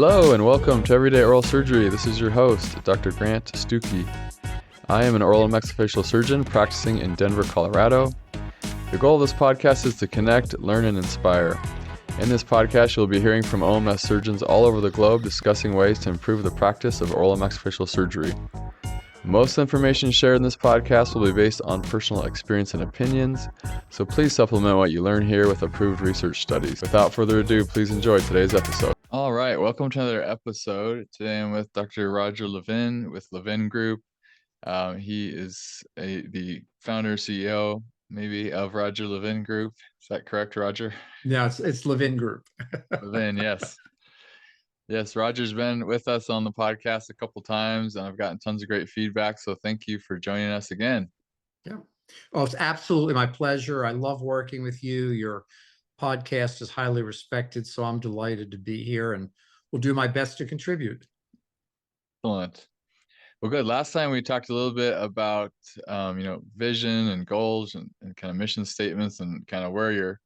Hello and welcome to Everyday Oral Surgery. This is your host, Dr. Grant Stuckey. I am an oral and maxillofacial surgeon practicing in Denver, Colorado. The goal of this podcast is to connect, learn, and inspire. In this podcast, you'll be hearing from OMS surgeons all over the globe discussing ways to improve the practice of oral and maxillofacial surgery. Most information shared in this podcast will be based on personal experience and opinions, so please supplement what you learn here with approved research studies. Without further ado, please enjoy today's episode. All right, welcome to another episode. Today I'm with Dr. Roger Levin with Levin Group. He is the founder, CEO, maybe, of Roger Levin Group. Is that correct, Roger? Yeah, it's Levin Group. Levin, yes. Yes, Roger's been with us on the podcast a couple times, and I've gotten tons of great feedback, so thank you for joining us again. Yeah. Oh, it's absolutely my pleasure. I love working with you. Your podcast is highly respected, so I'm delighted to be here and will do my best to contribute. Excellent. Well, good. Last time we talked a little bit about, vision and goals and kind of mission statements and kind of where you're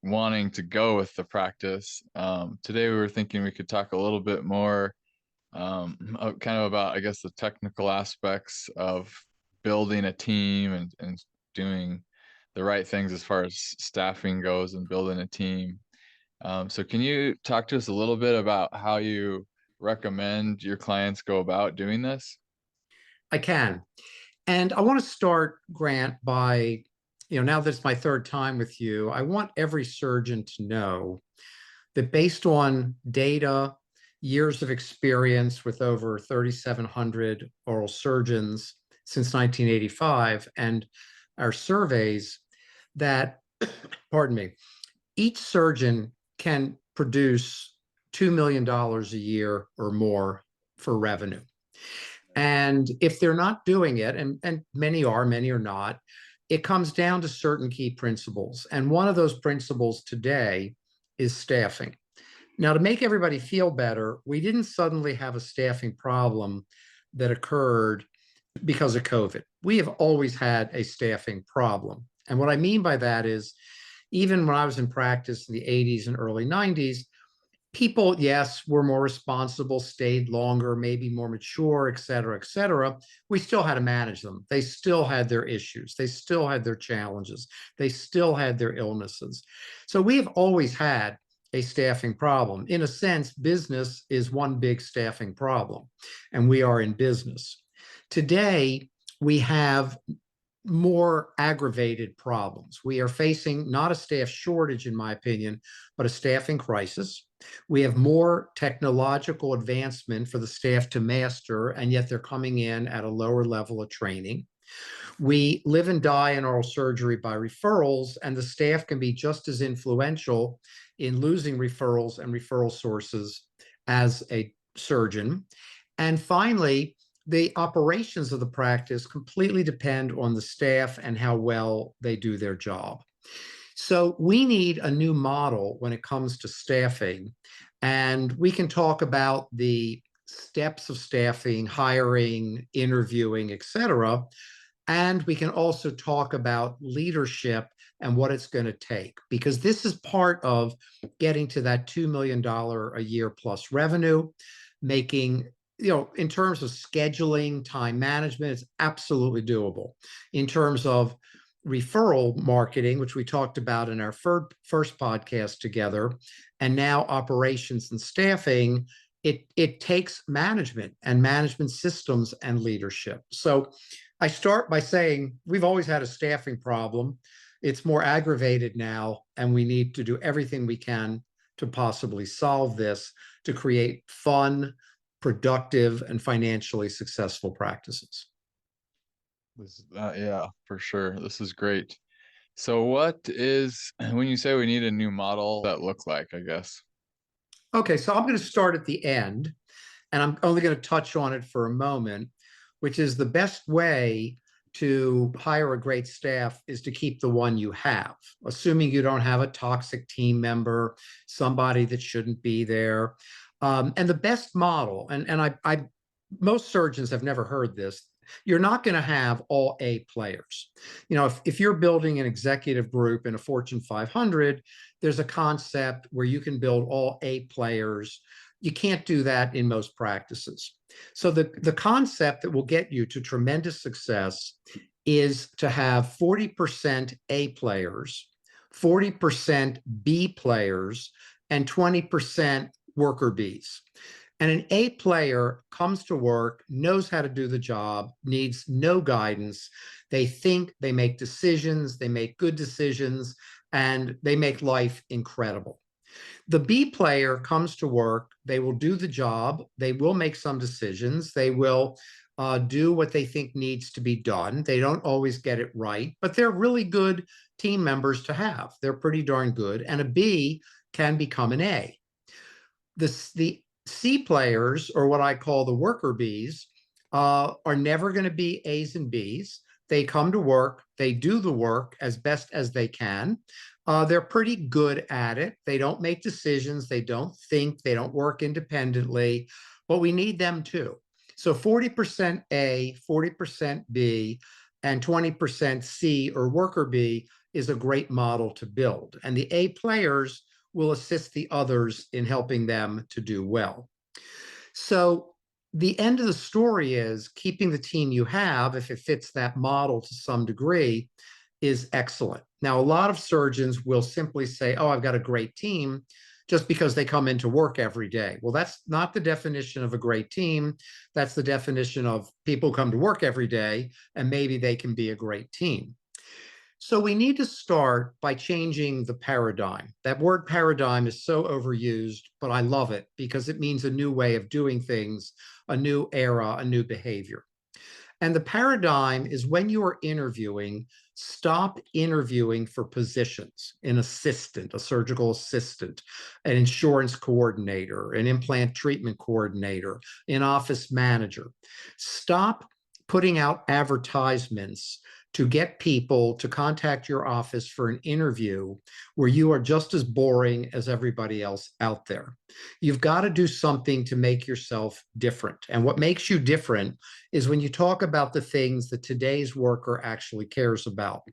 wanting to go with the practice. Today we were thinking we could talk a little bit more kind of about, I guess, the technical aspects of building a team and doing the right things as far as staffing goes and building a team. So can you talk to us a little bit about how you recommend your clients go about doing this? I can. And I want to start, Grant, by, now that it's my third time with you, I want every surgeon to know that based on data, years of experience with over 3,700 oral surgeons since 1985, and our surveys, that, pardon me, each surgeon can produce $2 million a year or more for revenue. And if they're not doing it, and many are not, it comes down to certain key principles. And one of those principles today is staffing. Now, to make everybody feel better, we didn't suddenly have a staffing problem that occurred because of COVID. We have always had a staffing problem. And what I mean by that is, even when I was in practice in the 80s and early 90s, people, yes, were more responsible, stayed longer, maybe more mature, et cetera, et cetera. We still had to manage them. They still had their issues. They still had their challenges. They still had their illnesses. So we have always had a staffing problem. In a sense, business is one big staffing problem, and we are in business. Today, we have more aggravated problems. We are facing not a staff shortage, in my opinion, but a staffing crisis. We have more technological advancement for the staff to master, and yet they're coming in at a lower level of training. We live and die in oral surgery by referrals, and the staff can be just as influential in losing referrals and referral sources as a surgeon. And finally, the operations of the practice completely depend on the staff and how well they do their job. So we need a new model when it comes to staffing. And we can talk about the steps of staffing, hiring, interviewing, et cetera. And we can also talk about leadership and what it's going to take, because this is part of getting to that $2 million a year plus revenue, making, in terms of scheduling, time management, it's absolutely doable. In terms of referral marketing, which we talked about in our first podcast together, and now operations and staffing, it takes management and management systems and leadership. So I start by saying we've always had a staffing problem. It's more aggravated now, and we need to do everything we can to possibly solve this, to create fun, productive, and financially successful practices. Yeah, for sure. This is great. So what is, when you say we need a new model, that look like, I guess? Okay, so I'm going to start at the end, and I'm only going to touch on it for a moment, which is the best way to hire a great staff is to keep the one you have, assuming you don't have a toxic team member, somebody that shouldn't be there. And the best model, and I most surgeons have never heard this, you're not going to have all A players. If you're building an executive group in a Fortune 500, there's a concept where you can build all A players You can't do that in most practices. So the concept that will get you to tremendous success is to have 40% A players, 40% B players, and 20% worker bees. And an A player comes to work, knows how to do the job, needs no guidance. They think, they make decisions, they make good decisions, and they make life incredible. The B player comes to work, they will do the job, they will make some decisions, they will do what they think needs to be done. They don't always get it right, but they're really good team members to have. They're pretty darn good. And a B can become an A. The C players, or what I call the worker bees, are never going to be A's and B's. They come to work, they do the work as best as they can. They're pretty good at it. They don't make decisions, they don't think, they don't work independently, but we need them too. So 40% A, 40% B, and 20% C or worker bee is a great model to build. And the A players will assist the others in helping them to do well. So the end of the story is keeping the team you have, if it fits that model to some degree, is excellent. Now, a lot of surgeons will simply say, oh, I've got a great team, just because they come into work every day. Well, that's not the definition of a great team. That's the definition of people come to work every day, and maybe they can be a great team. So we need to start by changing the paradigm. That word paradigm is so overused, but I love it because it means a new way of doing things, a new era, a new behavior. And the paradigm is when you are interviewing, stop interviewing for positions: an assistant, a surgical assistant, an insurance coordinator, an implant treatment coordinator, an office manager. Stop putting out advertisements to get people to contact your office for an interview where you are just as boring as everybody else out there. You've got to do something to make yourself different. And what makes you different is when you talk about the things that today's worker actually cares about.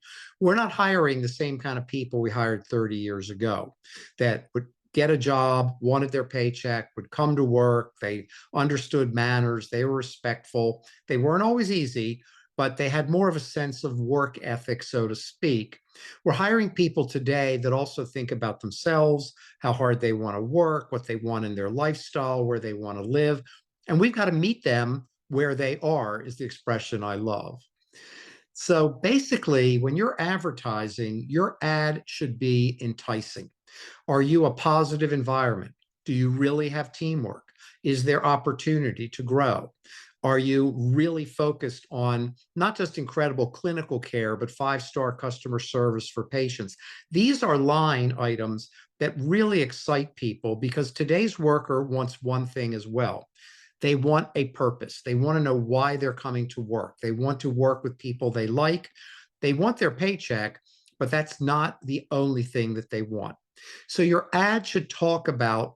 We're not hiring the same kind of people we hired 30 years ago that would get a job, wanted their paycheck, would come to work, they understood manners, they were respectful. They weren't always easy, but they had more of a sense of work ethic, so to speak. We're hiring people today that also think about themselves, how hard they want to work, what they want in their lifestyle, where they want to live. And we've got to meet them where they are, is the expression I love. So basically, when you're advertising, your ad should be enticing. Are you a positive environment? Do you really have teamwork? Is there opportunity to grow? Are you really focused on not just incredible clinical care, but five-star customer service for patients? These are line items that really excite people because today's worker wants one thing as well. They want a purpose. They want to know why they're coming to work. They want to work with people they like. They want their paycheck, but that's not the only thing that they want. So your ad should talk about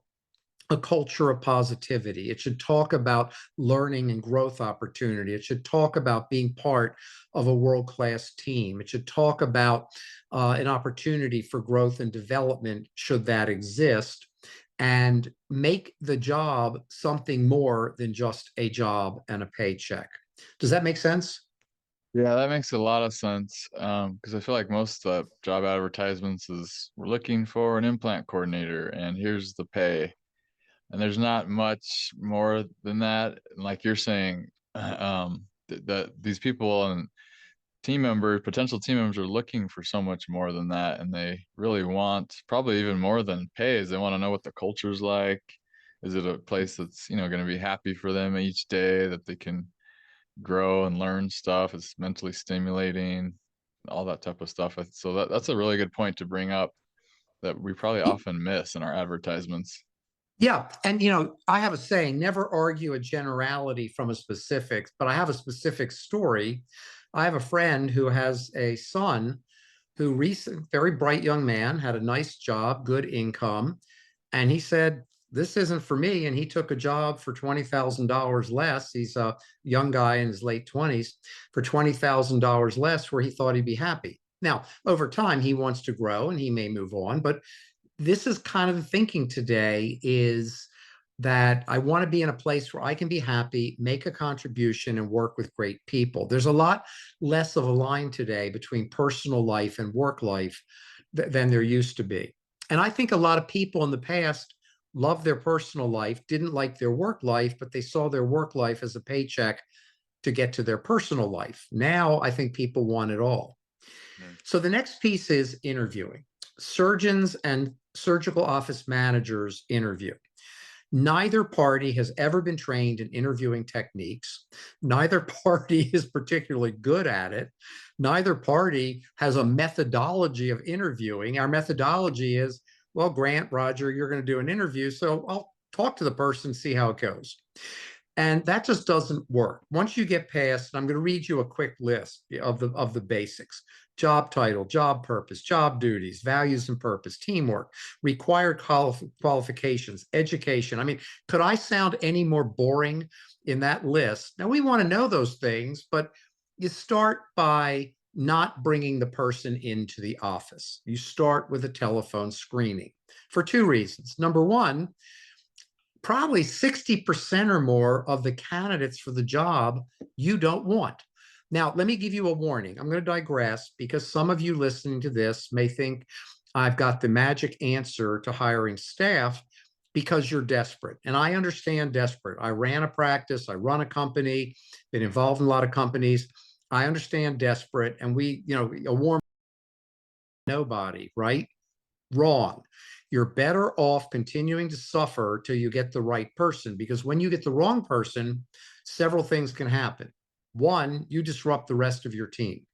a culture of positivity. It should talk about learning and growth opportunity. It should talk about being part of a world-class team. It should talk about an opportunity for growth and development, should that exist, and make the job something more than just a job and a paycheck. Does that make sense? Yeah, that makes a lot of sense. Because I feel like most job advertisements is we're looking for an implant coordinator, and here's the pay. And there's not much more than that. And like you're saying, that these people and potential team members are looking for so much more than that. And they really want probably even more than pay is they want to know what the culture's like. Is it a place that's, going to be happy for them each day, that they can grow and learn stuff? It's mentally stimulating, all that type of stuff. So that's a really good point to bring up that we probably often miss in our advertisements. Yeah. And, I have a saying, never argue a generality from a specifics, but I have a specific story. I have a friend who has a son who very bright young man, had a nice job, good income. And he said, this isn't for me. And he took a job for $20,000 less. He's a young guy in his late 20s, for $20,000 less, where he thought he'd be happy. Now, over time, he wants to grow and he may move on, but this is kind of the thinking today is that I want to be in a place where I can be happy, make a contribution, and work with great people. There's a lot less of a line today between personal life and work life than there used to be. And I think a lot of people in the past loved their personal life, didn't like their work life, but they saw their work life as a paycheck to get to their personal life. Now I think people want it all. Mm. So the next piece is interviewing. Surgeons and surgical office managers interview. Neither party has ever been trained in interviewing techniques. Neither party is particularly good at it. Neither party has a methodology of interviewing. Our methodology is, well, Grant, Roger, you're going to do an interview, so I'll talk to the person, see how it goes. And that just doesn't work. Once you get past, and I'm going to read you a quick list of the basics: job title, job purpose, job duties, values and purpose, teamwork, required qualifications, education. I mean, could I sound any more boring in that list? Now, we want to know those things, but you start by not bringing the person into the office. You start with a telephone screening for two reasons. Number one, probably 60% or more of the candidates for the job you don't want. Now, let me give you a warning. I'm going to digress because some of you listening to this may think I've got the magic answer to hiring staff because you're desperate. And I understand desperate. I ran a practice, I run a company, been involved in a lot of companies. I understand desperate. And a warm nobody, right? Wrong. You're better off continuing to suffer till you get the right person, because when you get the wrong person, several things can happen. One, you disrupt the rest of your team.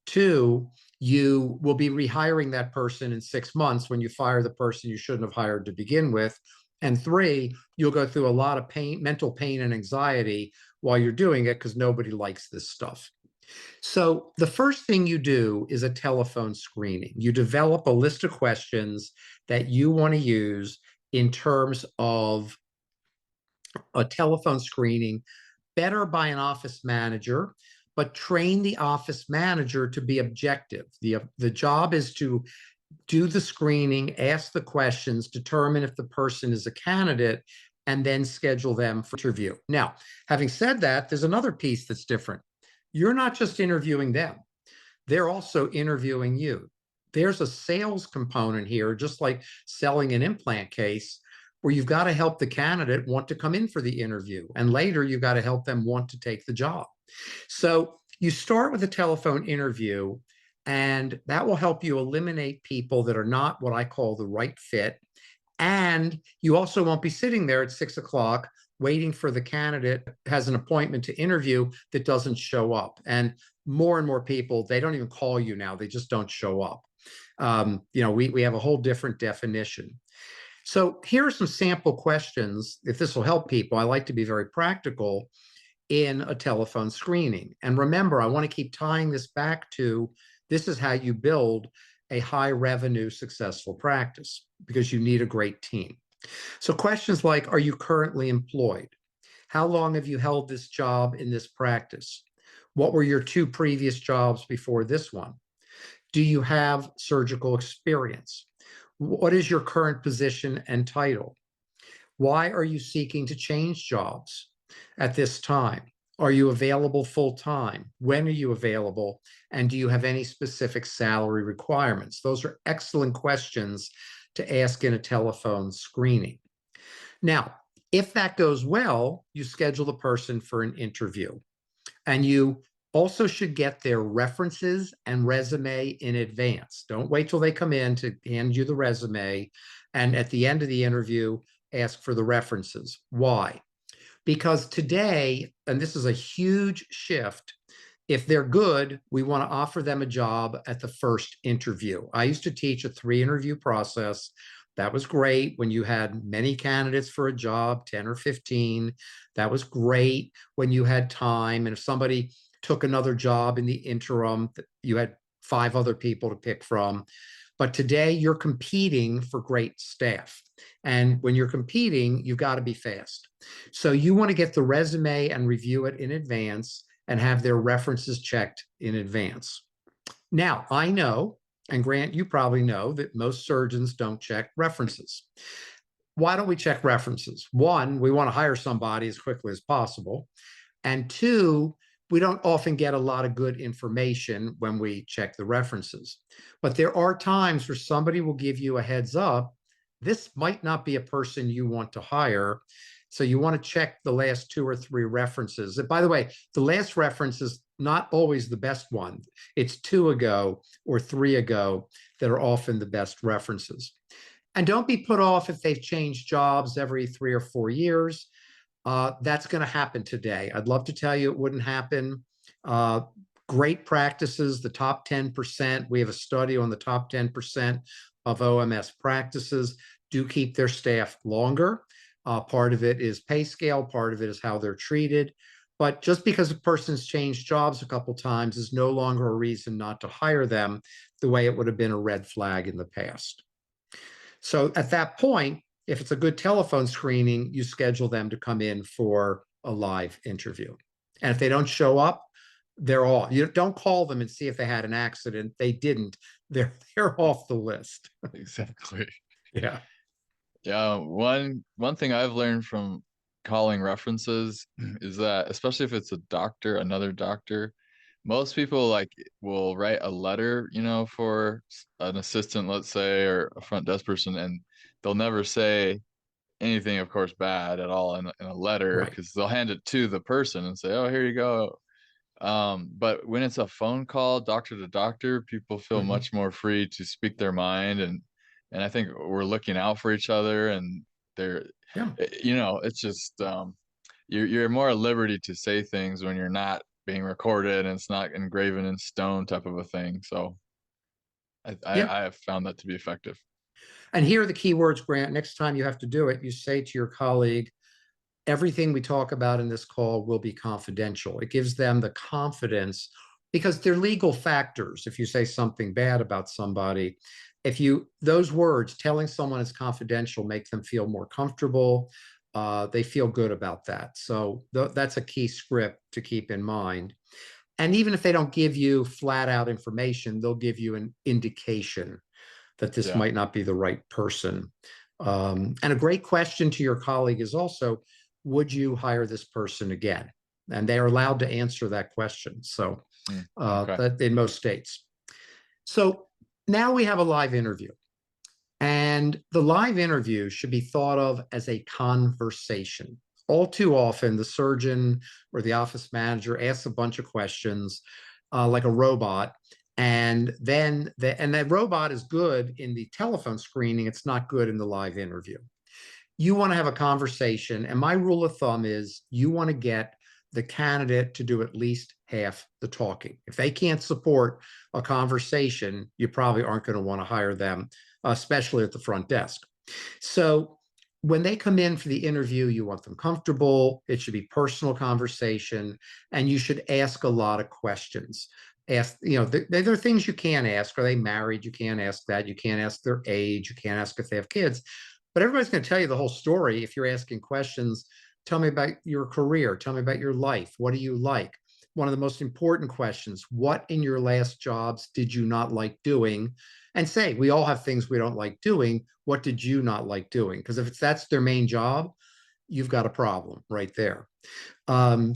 Two, you will be rehiring that person in 6 months when you fire the person you shouldn't have hired to begin with. And three, you'll go through a lot of pain, mental pain and anxiety while you're doing it because nobody likes this stuff. So the first thing you do is a telephone screening. You develop a list of questions that you want to use in terms of a telephone screening, better by an office manager, but train the office manager to be objective. The job is to do the screening, ask the questions, determine if the person is a candidate, and then schedule them for interview. Now, having said that, there's another piece that's different. You're not just interviewing them, they're also interviewing you. There's a sales component here, just like selling an implant case, where you've got to help the candidate want to come in for the interview. And later, you've got to help them want to take the job. So you start with a telephone interview, and that will help you eliminate people that are not what I call the right fit. And you also won't be sitting there at 6 o'clock waiting for the candidate has an appointment to interview that doesn't show up. And more people, they don't even call you now. They just don't show up. We have a whole different definition. So here are some sample questions. If this will help people, I like to be very practical in a telephone screening. And remember, I want to keep tying this back to this is how you build a high revenue, successful practice, because you need a great team. So questions like, are you currently employed? How long have you held this job in this practice? What were your 2 previous jobs before this one? Do you have surgical experience? What is your current position and title? Why are you seeking to change jobs at this time? Are you available full-time? When are you available? And do you have any specific salary requirements? Those are excellent questions to ask in a telephone screening. Now, if that goes well, you schedule the person for an interview. And you also should get their references and resume in advance. Don't wait till they come in to hand you the resume. And at the end of the interview, ask for the references. Why? Because today, and this is a huge shift, if they're good, we want to offer them a job at the first interview. I used to teach a 3-interview process. That was great when you had many candidates for a job, 10 or 15. That was great when you had time. And if somebody took another job in the interim, you had 5 other people to pick from. But today you're competing for great staff. And when you're competing, you've got to be fast. So you want to get the resume and review it in advance and have their references checked in advance. Now, I know, and Grant, you probably know that most surgeons don't check references. why don't we check references? One, we want to hire somebody as quickly as possible. And two, we don't often get a lot of good information when we check the references. But there are times where somebody will give you a heads up. This might not be a person you want to hire. So you want to check the last 2 or 3 references. And by the way, the last reference is not always the best one. It's 2 ago or 3 ago that are often the best references. And don't be put off if they've changed jobs every 3 or 4 years. That's going to happen today. I'd love to tell you it wouldn't happen. Uh, Great practices, the top 10%. We have a study on the top 10% of OMS practices do keep their staff longer. Part of it is pay scale, part of it is how they're treated. But just because a person's changed jobs a couple times is no longer a reason not to hire them the way it would have been a red flag in the past. So at that point, if it's a good telephone screening, you schedule them to come in for a live interview. And if they don't show up, they're all, you don't call them and see if they had an accident. They didn't. They're off the list. Exactly. Yeah. Yeah, one thing I've learned from calling references is that, especially if it's a doctor, another doctor, most people like will write a letter, for an assistant, let's say, or a front desk person, and they'll never say anything, of course, bad at all in a letter, Right. because they'll hand it to the person and say, "Oh, here you go." But when it's a phone call, doctor to doctor, people feel Mhm. much more free to speak their mind, and I think we're looking out for each other, and they're, Yeah. it's just you're more at liberty to say things when you're not being recorded and it's not engraven in stone type of a thing. So Yeah. I have found that to be effective. And here are the key words, Grant. Next time you have to do it, you say to your colleague, everything we talk about in this call will be confidential. It gives them the confidence because they're legal factors. If you say something bad about somebody, those words, telling someone it's confidential, make them feel more comfortable. They feel good about that. So that's a key script to keep in mind. And even if they don't give you flat out information, they'll give you an indication that this Yeah. might not be the right person. And a great question to your colleague is also, would you hire this person again? And they are allowed to answer that question. So Okay. that in most states. So now we have a live interview. And the live interview should be thought of as a conversation. All too often, the surgeon or the office manager asks a bunch of questions like a robot. And then that robot is good in the telephone screening. It's not good in the live interview. You want to have a conversation. And my rule of thumb is you want to get the candidate to do at least half the talking. If they can't support a conversation, you probably aren't going to want to hire them, especially at the front desk. So when they come in for the interview, you want them comfortable. It should be personal conversation, and you should ask a lot of questions. Ask, there are things you can't ask. Are they married? You can't ask that. You can't ask their age. You can't ask if they have kids. But everybody's going to tell you the whole story if you're asking questions. Tell me about your career. Tell me about your life. What do you like? One of the most important questions, what in your last jobs did you not like doing? And say, we all have things we don't like doing. What did you not like doing? Because if that's their main job, you've got a problem right there. Um,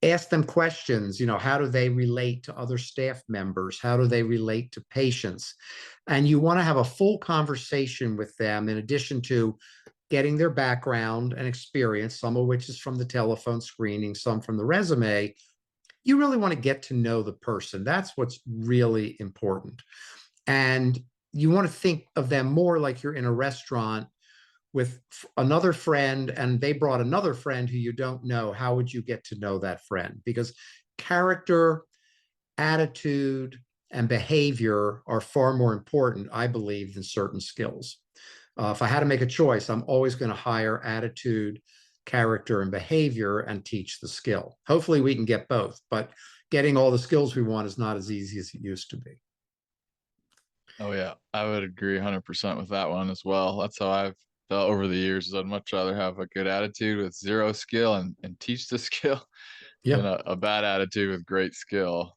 Ask them questions. How do they relate to other staff members? How do they relate to patients? And you want to have a full conversation with them in addition to getting their background and experience, some of which is from the telephone screening, some from the resume. You really want to get to know the person. That's what's really important. And you want to think of them more like you're in a restaurant with another friend and they brought another friend who you don't know. How would you get to know that friend? Because character, attitude, and behavior are far more important, I believe, than certain skills. If I had to make a choice, I'm always going to hire attitude, character, and behavior and teach the skill. Hopefully we can get both, but getting all the skills we want is not as easy as it used to be. Oh yeah, I would agree 100% with that one as well. That's how I've felt over the years. Is I'd much rather have a good attitude with zero skill and teach the skill than Yeah. a bad attitude with great skill.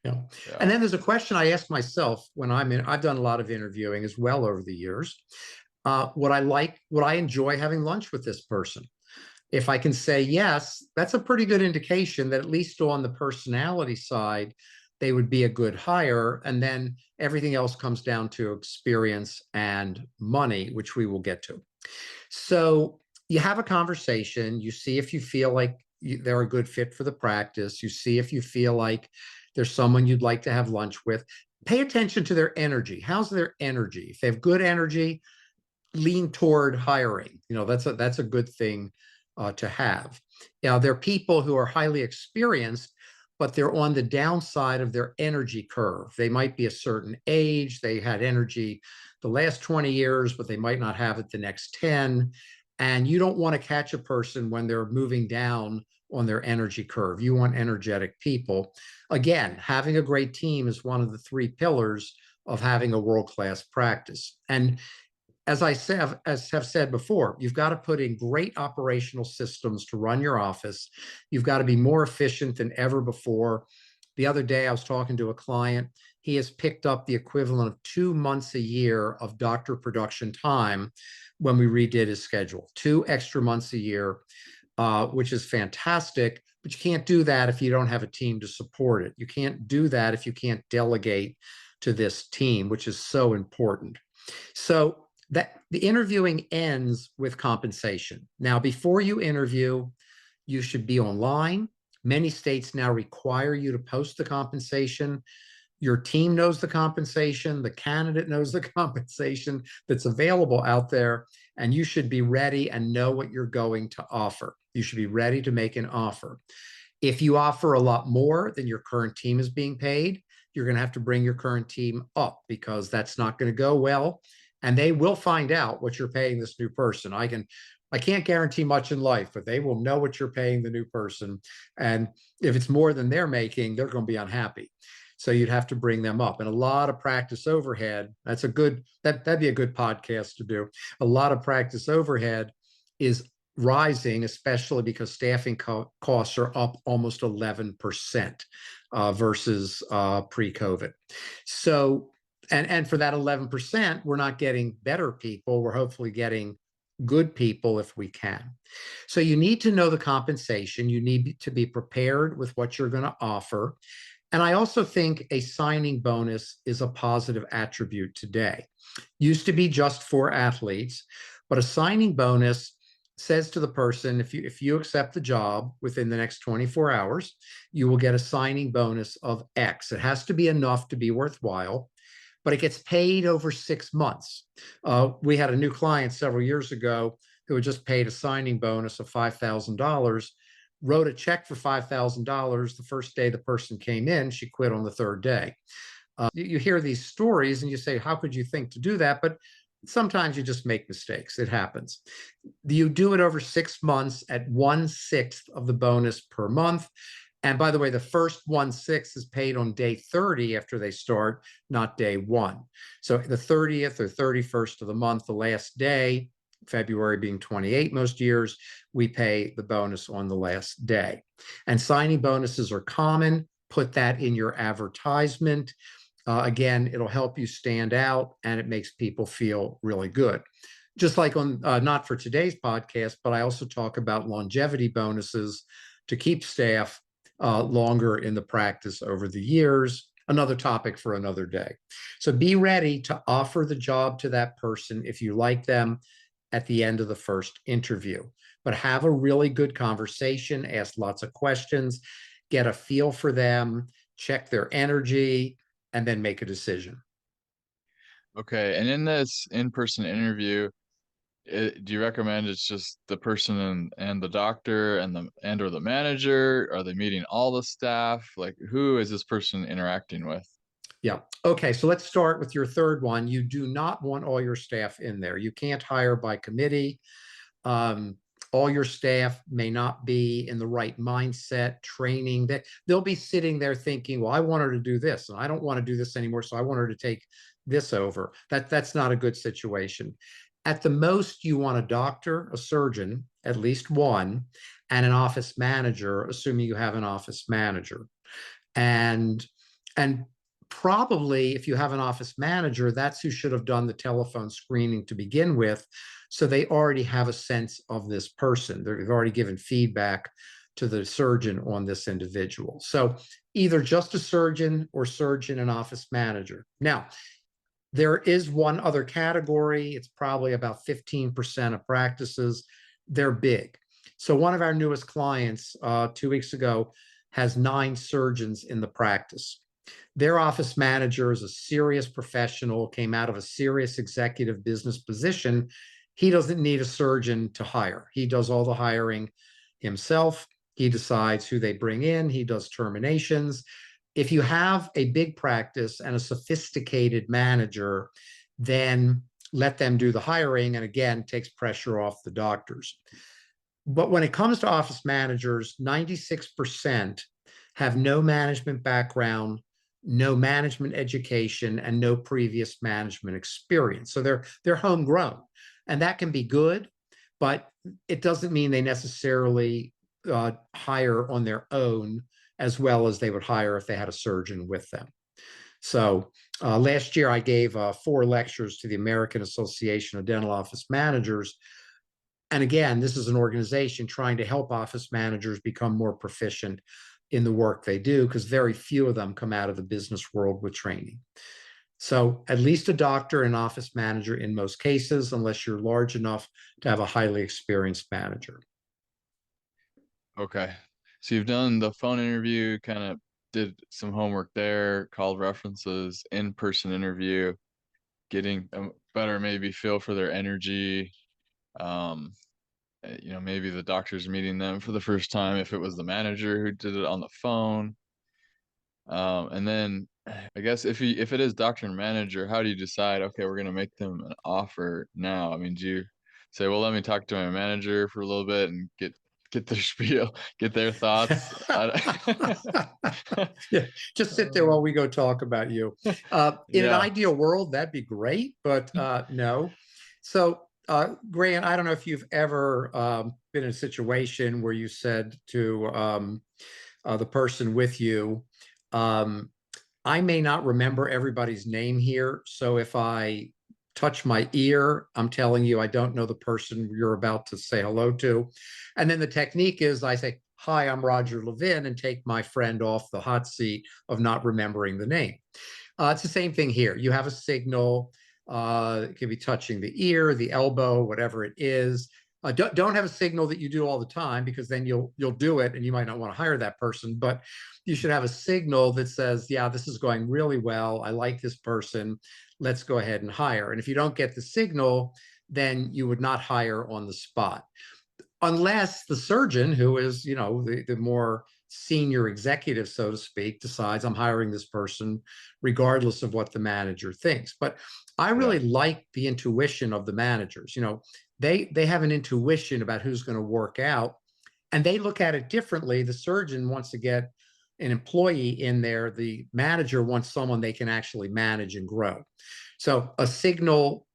Yeah. Yeah. And then there's a question I ask myself when I've done a lot of interviewing as well over the years. would I enjoy having lunch with this person? If I can say yes, that's a pretty good indication that at least on the personality side, they would be a good hire. And then everything else comes down to experience and money, which we will get to. So you have a conversation, you see if you feel like they're a good fit for the practice, you see if you feel like there's someone you'd like to have lunch with. Pay attention to their energy. How's their energy? If they have good energy, lean toward hiring. That's a good thing to have. Now, there are people who are highly experienced, but they're on the downside of their energy curve. They might be a certain age, they had energy the last 20 years, but they might not have it the next 10. And you don't want to catch a person when they're moving down on their energy curve. You want energetic people. Again, having a great team is one of the three pillars of having a world-class practice. And as have said before, you've got to put in great operational systems to run your office. You've got to be more efficient than ever before. The other day, I was talking to a client. He has picked up the equivalent of 2 months a year of doctor production time when we redid his schedule, 2 extra months a year, which is fantastic. But you can't do that if you don't have a team to support it. You can't do that if you can't delegate to this team, which is so important. So that the interviewing ends with compensation. Now, before you interview, you should be online. Many states now require you to post the compensation. Your team knows the compensation, the candidate knows the compensation that's available out there, and you should be ready and know what you're going to offer. You should be ready to make an offer. If you offer a lot more than your current team is being paid, you're going to have to bring your current team up, because that's not going to go well. And they will find out what you're paying this new person. I can't guarantee much in life, but they will know what you're paying the new person. And if it's more than they're making, they're going to be unhappy. So you'd have to bring them up. And a lot of practice overhead, that'd be a good podcast to do. A lot of practice overhead is rising, especially because staffing costs are up almost 11% versus pre-COVID. So, and for that 11%, we're not getting better people. We're hopefully getting good people if we can. So you need to know the compensation. You need to be prepared with what you're going to offer. And I also think a signing bonus is a positive attribute today. Used to be just for athletes, but a signing bonus says to the person, if you accept the job within the next 24 hours, you will get a signing bonus of X. It has to be enough to be worthwhile, but it gets paid over 6 months. We had a new client several years ago who had just paid a signing bonus of $5,000, wrote a check for $5,000 the first day the person came in. She quit on the third day. You hear these stories and you say, how could you think to do that? But sometimes you just make mistakes. It happens. You do it over 6 months at 1/6 of the bonus per month. And by the way, the first 1/6 is paid on day 30 after they start, not day 1. So the 30th or 31st of the month, the last day, February being 28 most years, we pay the bonus on the last day. And signing bonuses are common. Put that in your advertisement. Again, it'll help you stand out, and it makes people feel really good. Just like on, not for today's podcast, but I also talk about longevity bonuses to keep staff longer in the practice over the years. Another topic for another day. So be ready to offer the job to that person if you like them at the end of the first interview. But have a really good conversation, ask lots of questions, get a feel for them, check their energy, and then make a decision. Okay, and in this in-person interview, do you recommend it's just the person and the doctor and or the manager? Are they meeting all the staff? Like, who is this person interacting with? Yeah. Okay. So let's start with your third one. You do not want all your staff in there. You can't hire by committee. All your staff may not be in the right mindset, training. That they'll be sitting there thinking, well, I want her to do this, and I don't want to do this anymore, so I want her to take this over. That's not a good situation. At the most, you want a doctor, a surgeon, at least one, and an office manager, assuming you have an office manager. And probably if you have an office manager, that's who should have done the telephone screening to begin with. So they already have a sense of this person. They've already given feedback to the surgeon on this individual. So either just a surgeon or surgeon and office manager. Now, there is one other category. It's probably about 15% of practices. They're big. So one of our newest clients 2 weeks ago has 9 surgeons in the practice. Their office manager is a serious professional, came out of a serious executive business position. He doesn't need a surgeon to hire. He does all the hiring himself. He decides who they bring in. He does terminations. If you have a big practice and a sophisticated manager, then let them do the hiring, and again, takes pressure off the doctors. But when it comes to office managers, 96% have no management background, no management education, and no previous management experience. So they're homegrown, and that can be good, but it doesn't mean they necessarily hire on their own as well as they would hire if they had a surgeon with them. So last year I gave 4 lectures to the American Association of Dental Office Managers. And again, this is an organization trying to help office managers become more proficient in the work they do, because very few of them come out of the business world with training. So at least a doctor and office manager in most cases, unless you're large enough to have a highly experienced manager. Okay. So you've done the phone interview, kind of did some homework there, called references, in-person interview, getting a better maybe feel for their energy. Um, maybe the doctor's meeting them for the first time if it was the manager who did it on the phone. And then I guess if it is doctor and manager, how do you decide, okay, we're gonna make them an offer now? I mean, do you say, well, let me talk to my manager for a little bit and get their spiel, get their thoughts? Yeah, just sit there while we go talk about you. In an Yeah. ideal world, that'd be great, but no. So, Grant, I don't know if you've ever been in a situation where you said to the person with you, um, I may not remember everybody's name here. So if I touch my ear, I'm telling you, I don't know the person you're about to say hello to. And then the technique is I say, hi, I'm Roger Levin, and take my friend off the hot seat of not remembering the name. It's the same thing here. You have a signal. It could be touching the ear, the elbow, whatever it is. Don't have a signal that you do all the time, because then you'll do it and you might not want to hire that person. But you should have a signal that says, yeah, this is going really well. I like this person. Let's go ahead and hire. And if you don't get the signal, then you would not hire on the spot, unless the surgeon, who is, the more senior executive, so to speak, decides I'm hiring this person regardless of what the manager thinks. But I Yeah. really like the intuition of the managers. They have an intuition about who's going to work out, and they look at it differently. The surgeon wants to get an employee in there. The manager wants someone they can actually manage and grow. So a signal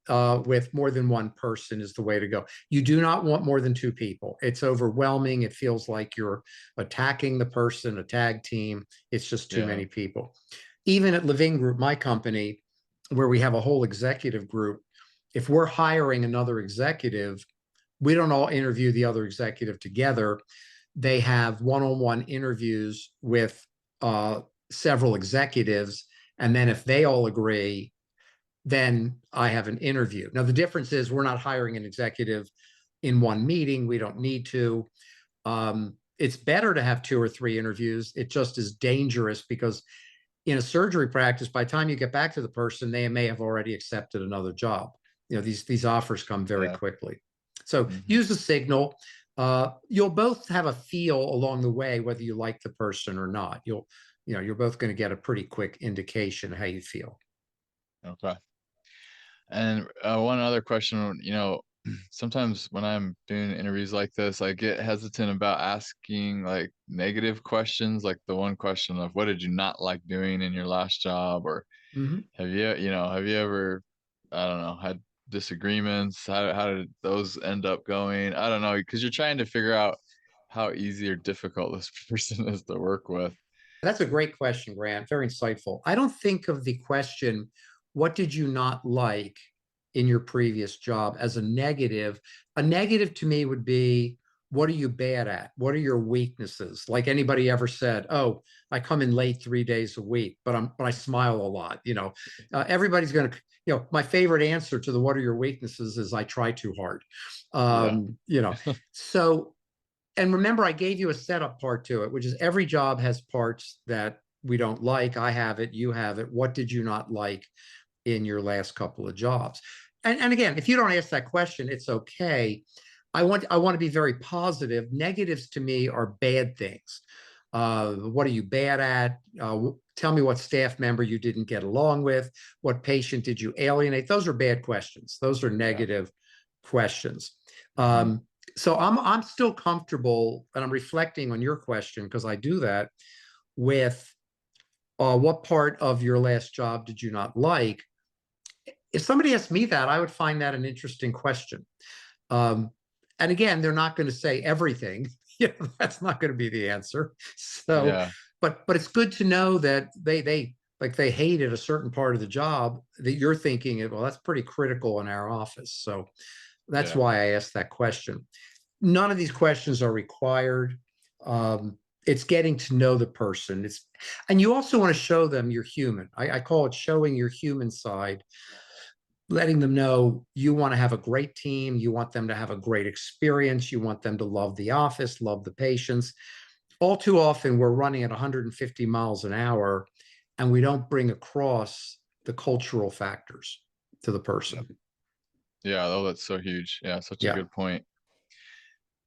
with more than one person is the way to go. You do not want more than 2 people. It's overwhelming. It feels like you're attacking the person, a tag team. It's just too Yeah. many people. Even at Levin Group, my company, where we have a whole executive group, if we're hiring another executive, we don't all interview the other executive together. They have one-on-one interviews with several executives. And then if they all agree, then I have an interview. Now, the difference is we're not hiring an executive in one meeting. We don't need to. It's better to have 2 or 3 interviews. It just is dangerous, because in a surgery practice, by the time you get back to the person, they may have already accepted another job. These offers come very Yeah. quickly. So Hmm. use the signal. You'll both have a feel along the way whether you like the person or not. You're both going to get a pretty quick indication how you feel. Okay. And one other question, sometimes when I'm doing interviews like this, I get hesitant about asking like negative questions, like the one question of what did you not like doing in your last job, or Mhm. have you ever, I don't know, had disagreements? How did those end up going? I don't know, because you're trying to figure out how easy or difficult this person is to work with. That's a great question, Grant. Very insightful. I don't think of the question, what did you not like in your previous job, as a negative. A negative to me would be, what are you bad at? What are your weaknesses? Like anybody ever said, oh, I come in late 3 days a week, but I smile a lot. Everybody's going to, my favorite answer to the what are your weaknesses is I try too hard. Yeah. So, and remember, I gave you a setup part to it, which is every job has parts that we don't like. I have it, you have it. What did you not like in your last couple of jobs? And again, if you don't ask that question, it's okay. I want to be very positive. Negatives to me are bad things. What are you bad at? Tell me what staff member you didn't get along with. What patient did you alienate? Those are bad questions. Those are Yeah. negative questions. Mhm. So I'm still comfortable, and I'm reflecting on your question because I do that with what part of your last job did you not like? If somebody asked me that, I would find that an interesting question. Um, and again, they're not going to say everything. That's not going to be the answer. So, Yeah. but it's good to know that they hated a certain part of the job that you're thinking, well, that's pretty critical in our office. So that's Yeah. why I asked that question. None of these questions are required. It's getting to know the person. And you also want to show them you're human. I call it showing your human side, letting them know you want to have a great team. You want them to have a great experience. You want them to love the office, love the patients. All too often, we're running at 150 miles an hour and we don't bring across the cultural factors to the person. Yeah. Oh, that's so huge. Yeah. Such a Yeah. good point.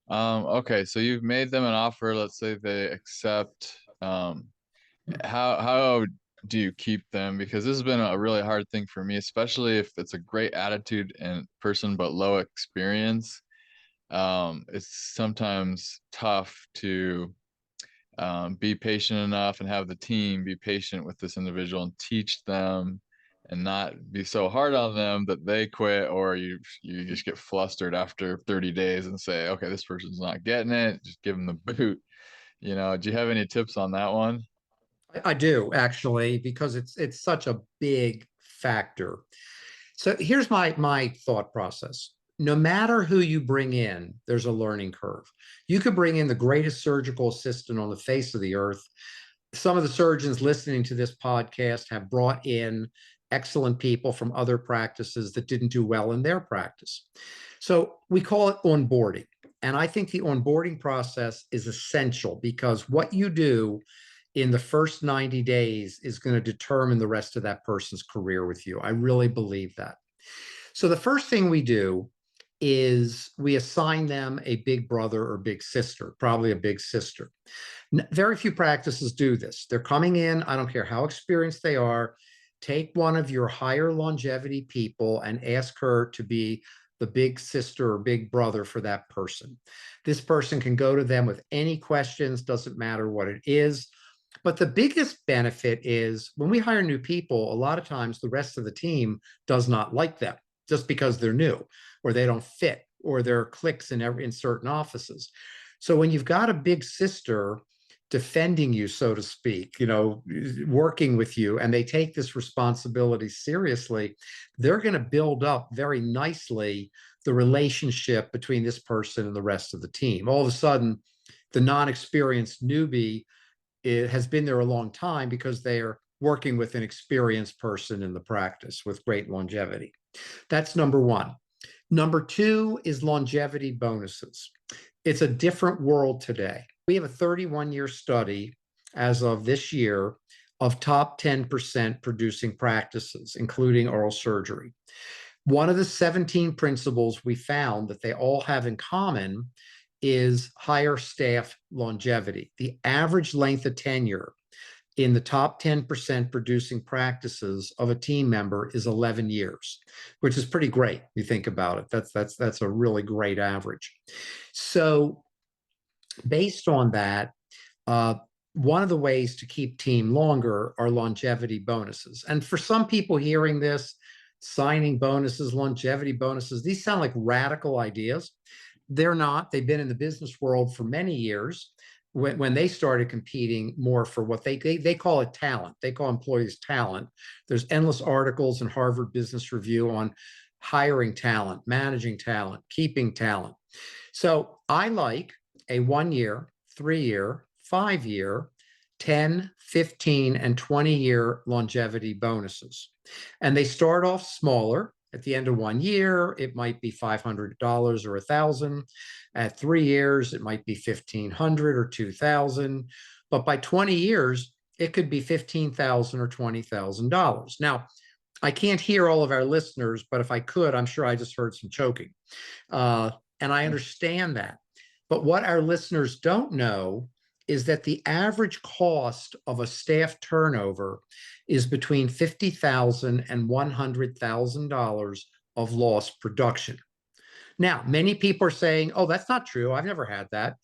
Okay. So you've made them an offer. Let's say they accept. How do you keep them? Because this has been a really hard thing for me, especially if it's a great attitude and person, but low experience. It's sometimes tough to be patient enough and have the team be patient with this individual and teach them and not be so hard on them that they quit, or you just get flustered after 30 days and say, okay, this person's not getting it, just give them the boot. Do you have any tips on that one? I do actually, because it's such a big factor. So here's my thought process. No matter who you bring in, there's a learning curve. You could bring in the greatest surgical assistant on the face of the earth. Some of the surgeons listening to this podcast have brought in excellent people from other practices that didn't do well in their practice. So we call it onboarding. And I think the onboarding process is essential because what you do in the first 90 days is going to determine the rest of that person's career with you. I really believe that. So the first thing we do is we assign them a big brother or big sister, probably a big sister. Very few practices do this. They're coming in, I don't care how experienced they are, take one of your higher longevity people and ask her to be the big sister or big brother for that person. This person can go to them with any questions, doesn't matter what it is. But the biggest benefit is when we hire new people, a lot of times the rest of the team does not like them just because they're new or they don't fit or there are cliques in certain offices. So when you've got a big sister defending you, so to speak, working with you, and they take this responsibility seriously, they're going to build up very nicely the relationship between this person and the rest of the team. All of a sudden, the non-experienced newbie, it has been there a long time because they are working with an experienced person in the practice with great longevity. That's number one. Number two is longevity bonuses. It's a different world today. We have a 31-year study as of this year of top 10% producing practices, including oral surgery. One of the 17 principles we found that they all have in common is higher staff longevity. The average length of tenure in the top 10% producing practices of a team member is 11 years, which is pretty great. You think about it. That's a really great average. So based on that, one of the ways to keep team longer are longevity bonuses. And for some people hearing this, signing bonuses, longevity bonuses, these sound like radical ideas. They're not. They've been in the business world for many years. when they started competing more for what they call it talent. They call employees talent. There's endless articles in Harvard Business Review on hiring talent, managing talent, keeping talent. So I like a 1 year, 3 year, 5 year, 10, 15, and 20-year longevity bonuses. And they start off smaller. At the end of 1 year, it might be $500 or $1,000. At 3 years, it might be $1,500 or $2,000. But by 20 years, it could be $15,000 or $20,000. Now, I can't hear all of our listeners, but if I could, I'm sure I just heard some choking. And I understand that. But what our listeners don't know is that the average cost of a staff turnover is between $50,000 and $100,000 of lost production. Now, many people are saying, oh, that's not true. I've never had that.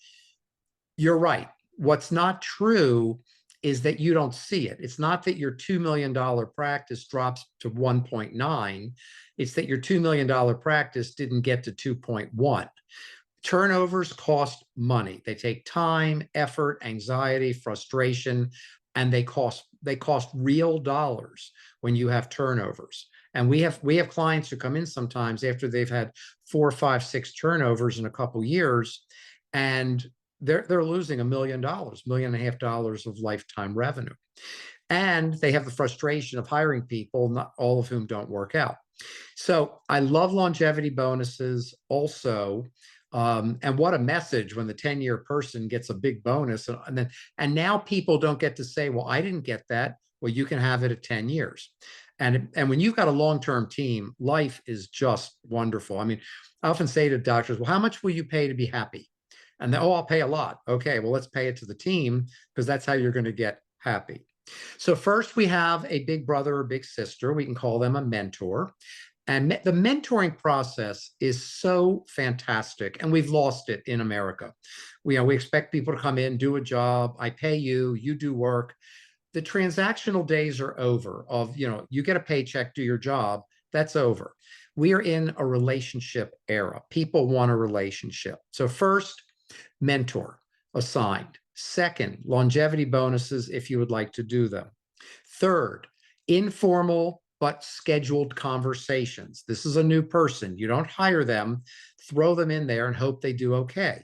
You're right. What's not true is that you don't see it. It's not that your $2 million practice drops to 1.9. It's that your $2 million practice didn't get to 2.1. Turnovers cost money. They take time, effort, anxiety, frustration, and they cost real dollars when you have turnovers. And we have clients who come in sometimes after they've had 4, 5, 6 turnovers in a couple years, and they're losing $1 million, $1.5 million of lifetime revenue. And they have the frustration of hiring people, not all of whom don't work out. So I love longevity bonuses also. And what a message when the 10-year person gets a big bonus. And now people don't get to say, well, I didn't get that. Well, you can have it at 10 years. And when you've got a long-term team, life is just wonderful. I mean, I often say to doctors, well, how much will you pay to be happy? And then, oh, I'll pay a lot. Okay, well, let's pay it to the team because that's how you're going to get happy. So first we have a big brother or big sister. We can call them a mentor. And the mentoring process is so fantastic, and we've lost it in America. We expect people to come in, do a job, I pay you, you do work. The transactional days are over of, you get a paycheck, do your job, that's over. We are in a relationship era. People want a relationship. So first, mentor, assigned. Second, longevity bonuses if you would like to do them. Third, informal but scheduled conversations. This is a new person. You don't hire them, throw them in there and hope they do okay.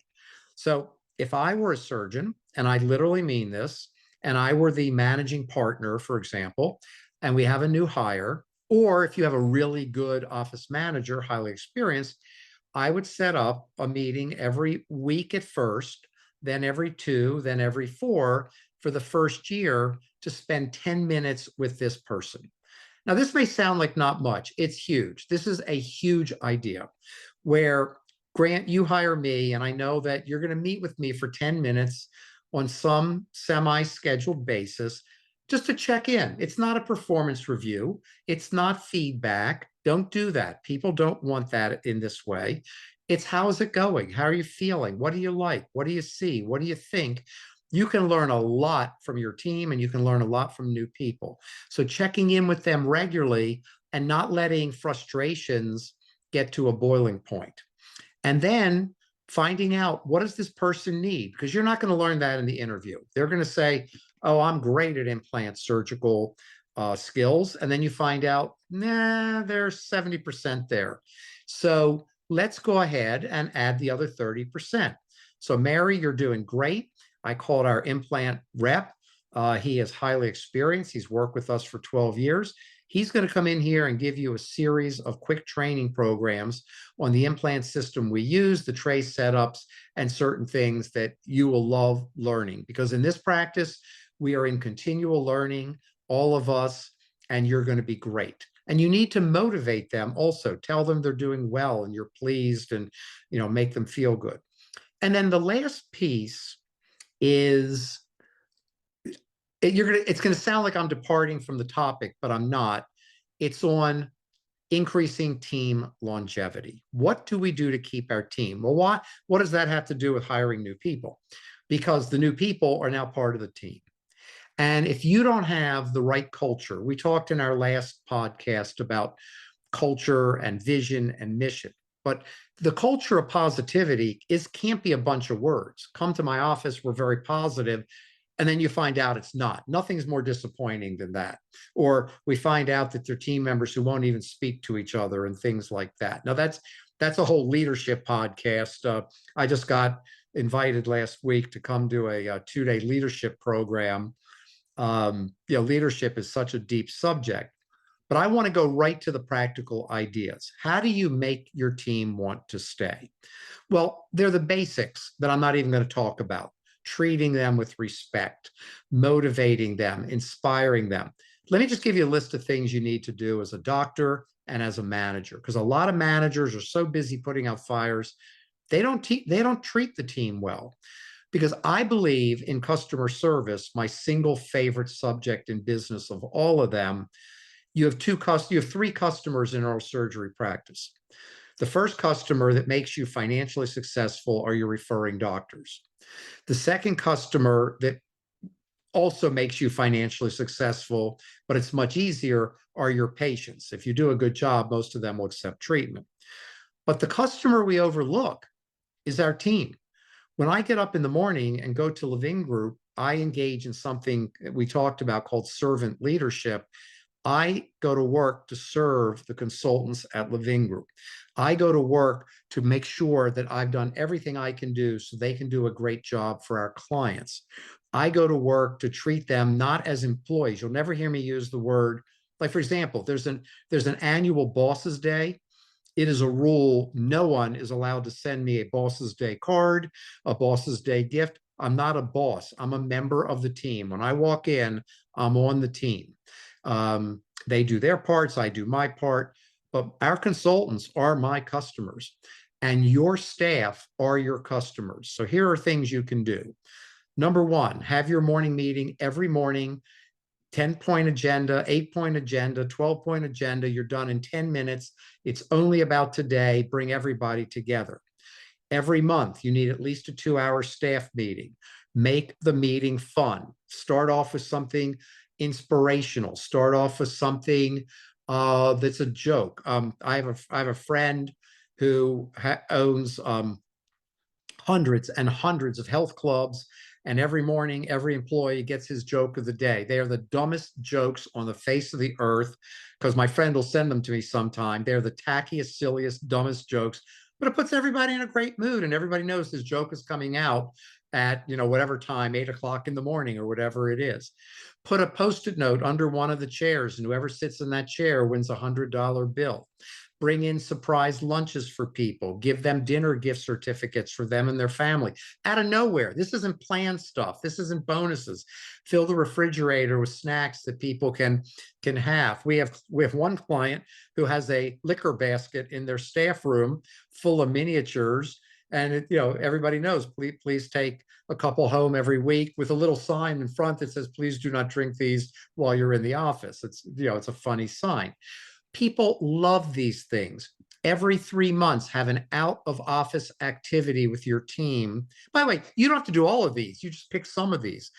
So if I were a surgeon, and I literally mean this, and I were the managing partner, for example, and we have a new hire, or if you have a really good office manager, highly experienced, I would set up a meeting every week at first, then every 2, then every 4 for the first year to spend 10 minutes with this person. Now, this may sound like not much. It's huge. This is a huge idea where, Grant, you hire me, and I know that you're going to meet with me for 10 minutes on some semi-scheduled basis just to check in. It's not a performance review. It's not feedback. Don't do that. People don't want that in this way. It's how is it going? How are you feeling? What do you like? What do you see? What do you think? You can learn a lot from your team, and you can learn a lot from new people. So checking in with them regularly and not letting frustrations get to a boiling point. And then finding out, what does this person need? Because you're not going to learn that in the interview. They're going to say, oh, I'm great at implant surgical skills. And then you find out, nah, there's 70% there. So let's go ahead and add the other 30%. So Mary, you're doing great. I called our implant rep. He is highly experienced. He's worked with us for 12 years. He's going to come in here and give you a series of quick training programs on the implant system we use, the tray setups, and certain things that you will love learning. Because in this practice, we are in continual learning, all of us, and you're going to be great. And you need to motivate them also. Tell them they're doing well and you're pleased, and make them feel good. And then the last piece is, it's going to sound like I'm departing from the topic, but I'm not. It's on increasing team longevity. What do we do to keep our team? Well, what does that have to do with hiring new people? Because the new people are now part of the team. And if you don't have the right culture, we talked in our last podcast about culture and vision and mission. But the culture of positivity can't be a bunch of words. Come to my office, we're very positive, and then you find out it's not. Nothing's more disappointing than that. Or we find out that they're team members who won't even speak to each other and things like that. Now that's a whole leadership podcast. I just got invited last week to come to a 2-day leadership program. Leadership is such a deep subject, but I want to go right to the practical ideas. How do you make your team want to stay? Well, they're the basics that I'm not even going to talk about. Treating them with respect, motivating them, inspiring them. Let me just give you a list of things you need to do as a doctor and as a manager, because a lot of managers are so busy putting out fires, they don't treat the team well. Because I believe in customer service, my single favorite subject in business of all of them. You have 3 customers in oral surgery practice. The first customer that makes you financially successful are your referring doctors. The second customer that also makes you financially successful, but it's much easier, are your patients. If you do a good job, most of them will accept treatment. But the customer we overlook is our team. When I get up in the morning and go to Levin Group, I engage in something we talked about called servant leadership. I go to work to serve the consultants at Levin Group. I go to work to make sure that I've done everything I can do so they can do a great job for our clients. I go to work to treat them not as employees. You'll never hear me use the word, like, for example, there's an annual Bosses Day. It is a rule. No one is allowed to send me a Boss's Day card, a Boss's Day gift. I'm not a boss. I'm a member of the team. When I walk in, I'm on the team. They do their parts, I do my part, but our consultants are my customers and your staff are your customers. So here are things you can do. Number 1, have your morning meeting every morning, 10-point agenda, 8-point agenda, 12-point agenda. You're done in 10 minutes. It's only about today. Bring everybody together. Every month, you need at least a 2-hour staff meeting. Make the meeting fun. Start off with something inspirational. Start off with something that's a joke. I have a friend who owns hundreds and hundreds of health clubs, and every morning, every employee gets his joke of the day. They are the dumbest jokes on the face of the earth, because my friend will send them to me sometime. They're the tackiest, silliest, dumbest jokes, but it puts everybody in a great mood, and everybody knows his joke is coming out at whatever time, 8 o'clock in the morning or whatever it is. Put a Post-it note under one of the chairs, and whoever sits in that chair wins a $100 bill. Bring in surprise lunches for people. Give them dinner gift certificates for them and their family. Out of nowhere. This isn't planned stuff. This isn't bonuses. Fill the refrigerator with snacks that people can have. We have one client who has a liquor basket in their staff room full of miniatures. And everybody knows, please take a couple home every week, with a little sign in front that says, please do not drink these while you're in the office. It's a funny sign. People love these things. Every 3 months, have an out of office activity with your team. By the way, you don't have to do all of these. You just pick some of these.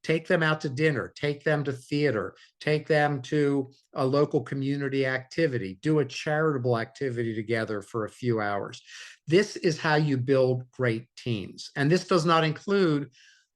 Take them out to dinner, take them to theater, take them to a local community activity, do a charitable activity together for a few hours. This is how you build great teams. And this does not include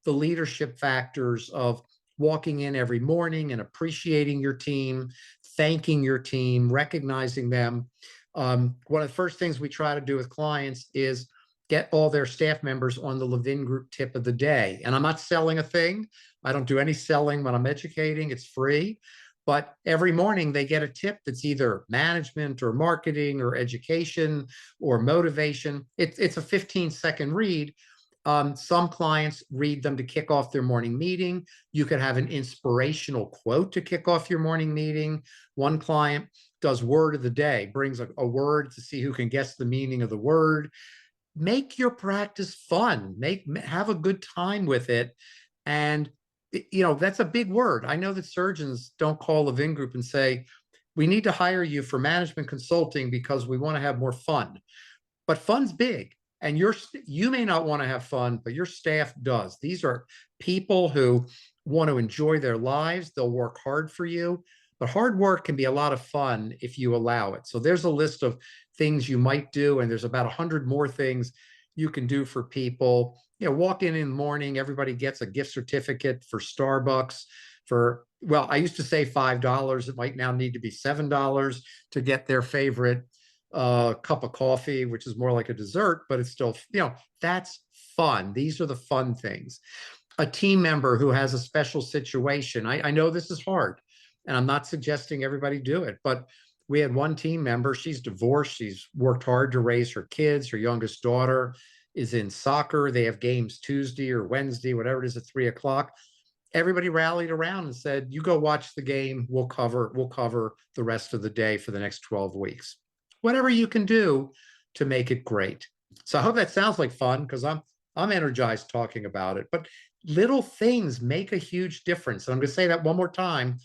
the leadership factors of walking in every morning and appreciating your team, thanking your team, recognizing them. One of the first things we try to do with clients is get all their staff members on the Levin Group tip of the day. And I'm not selling a thing. I don't do any selling when I'm educating. It's free. But every morning they get a tip that's either management or marketing or education or motivation. It's a 15-second read. Some clients read them to kick off their morning meeting. You could have an inspirational quote to kick off your morning meeting. One client does word of the day, brings a word to see who can guess the meaning of the word. Make your practice fun. Have a good time with it. And that's a big word. I know that surgeons don't call Levin Group and say, we need to hire you for management consulting because we want to have more fun. But fun's big. And you may not want to have fun, but your staff does. These are people who want to enjoy their lives. They'll work hard for you, but hard work can be a lot of fun if you allow it. So there's a list of things you might do, and there's about 100 more things you can do for people. Walk in the morning, everybody gets a gift certificate for Starbucks for, well, I used to say $5. It might now need to be $7 to get their favorite cup of coffee, which is more like a dessert, but it's still, that's fun. These are the fun things. A team member who has a special situation. I know this is hard, and I'm not suggesting everybody do it, but we had one team member, she's divorced, she's worked hard to raise her kids. Her youngest daughter is in soccer. They have games Tuesday or Wednesday, whatever it is, at 3 o'clock. Everybody rallied around and said, you go watch the game. We'll cover the rest of the day for the next 12 weeks. Whatever you can do to make it great. So I hope that sounds like fun, because I'm energized talking about it. But little things make a huge difference. And I'm going to say that one more time,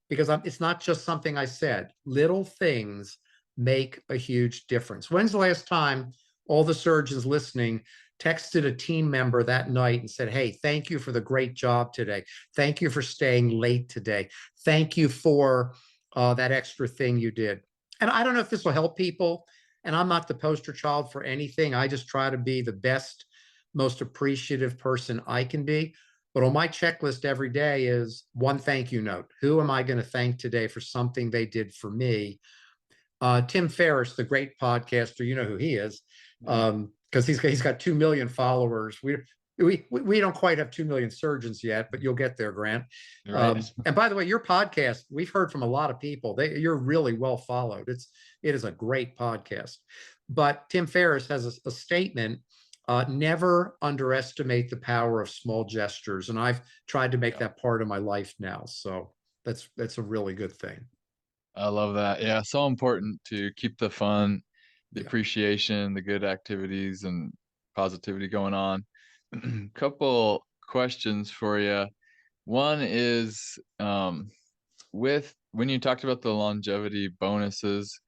because it's not just something I said. Little things make a huge difference. When's the last time all the surgeons listening texted a team member that night and said, hey, thank you for the great job today. Thank you for staying late today. Thank you for that extra thing you did. And I don't know if this will help people. And I'm not the poster child for anything. I just try to be the best, most appreciative person I can be. But on my checklist every day is one thank you note. Who am I going to thank today for something they did for me? Tim Ferriss, the great podcaster, you know who he is, because he's got 2 million followers. We don't quite have 2 million surgeons yet, but you'll get there, Grant. Right. And by the way, your podcast, we've heard from a lot of people. You're really well followed. It is a great podcast. But Tim Ferriss has a statement: never underestimate the power of small gestures. And I've tried to make that part of my life now. So that's a really good thing. I love that. Yeah, so important to keep the fun, the appreciation, the good activities, and positivity going on. Couple questions for you. One is, with when you talked about the longevity bonuses,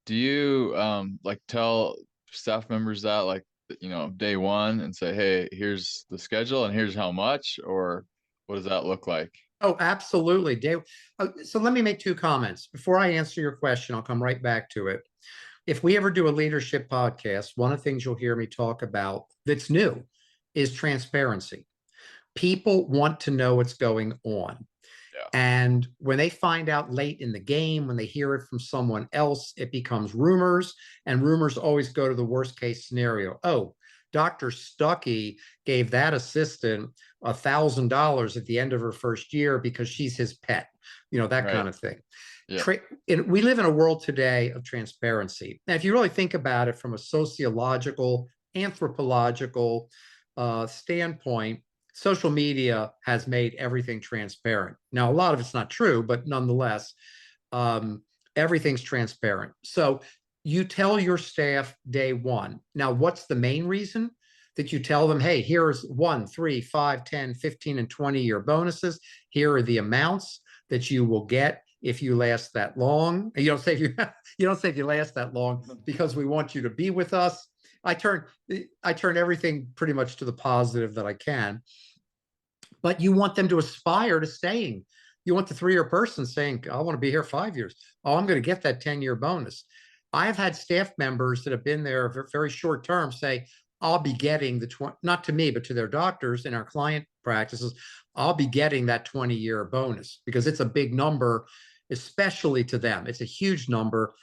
do you like tell staff members that, like, day one, and say, hey, here's the schedule and here's how much, or what does that look like? Oh, absolutely, Dave. So let me make 2 comments. Before I answer your question, I'll come right back to it. If we ever do a leadership podcast, one of the things you'll hear me talk about that's new is transparency. People want to know what's going on. Yeah. And when they find out late in the game, when they hear it from someone else, it becomes rumors, and rumors always go to the worst case scenario. Oh, Dr. Stuckey gave that assistant $1,000 at the end of her first year because she's his pet, that Right. kind of thing. Yeah. We live in a world today of transparency. Now, if you really think about it from a sociological, anthropological standpoint, social media has made everything transparent. Now, a lot of it's not true, but nonetheless, everything's transparent. So you tell your staff day one. Now, what's the main reason that you tell them, hey, here's 1, 3, 5, 10, 15, and 20-year bonuses. Here are the amounts that you will get if you last that long. You don't say if you last that long, because we want you to be with us. I turn everything pretty much to the positive that I can. But you want them to aspire to staying. You want the 3-year person saying, I want to be here 5 years. Oh, I'm going to get that 10-year bonus. I've had staff members that have been there for very short term say, I'll be getting not to me, but to their doctors in our client practices, I'll be getting that 20-year bonus, because it's a big number, especially to them. It's a huge number.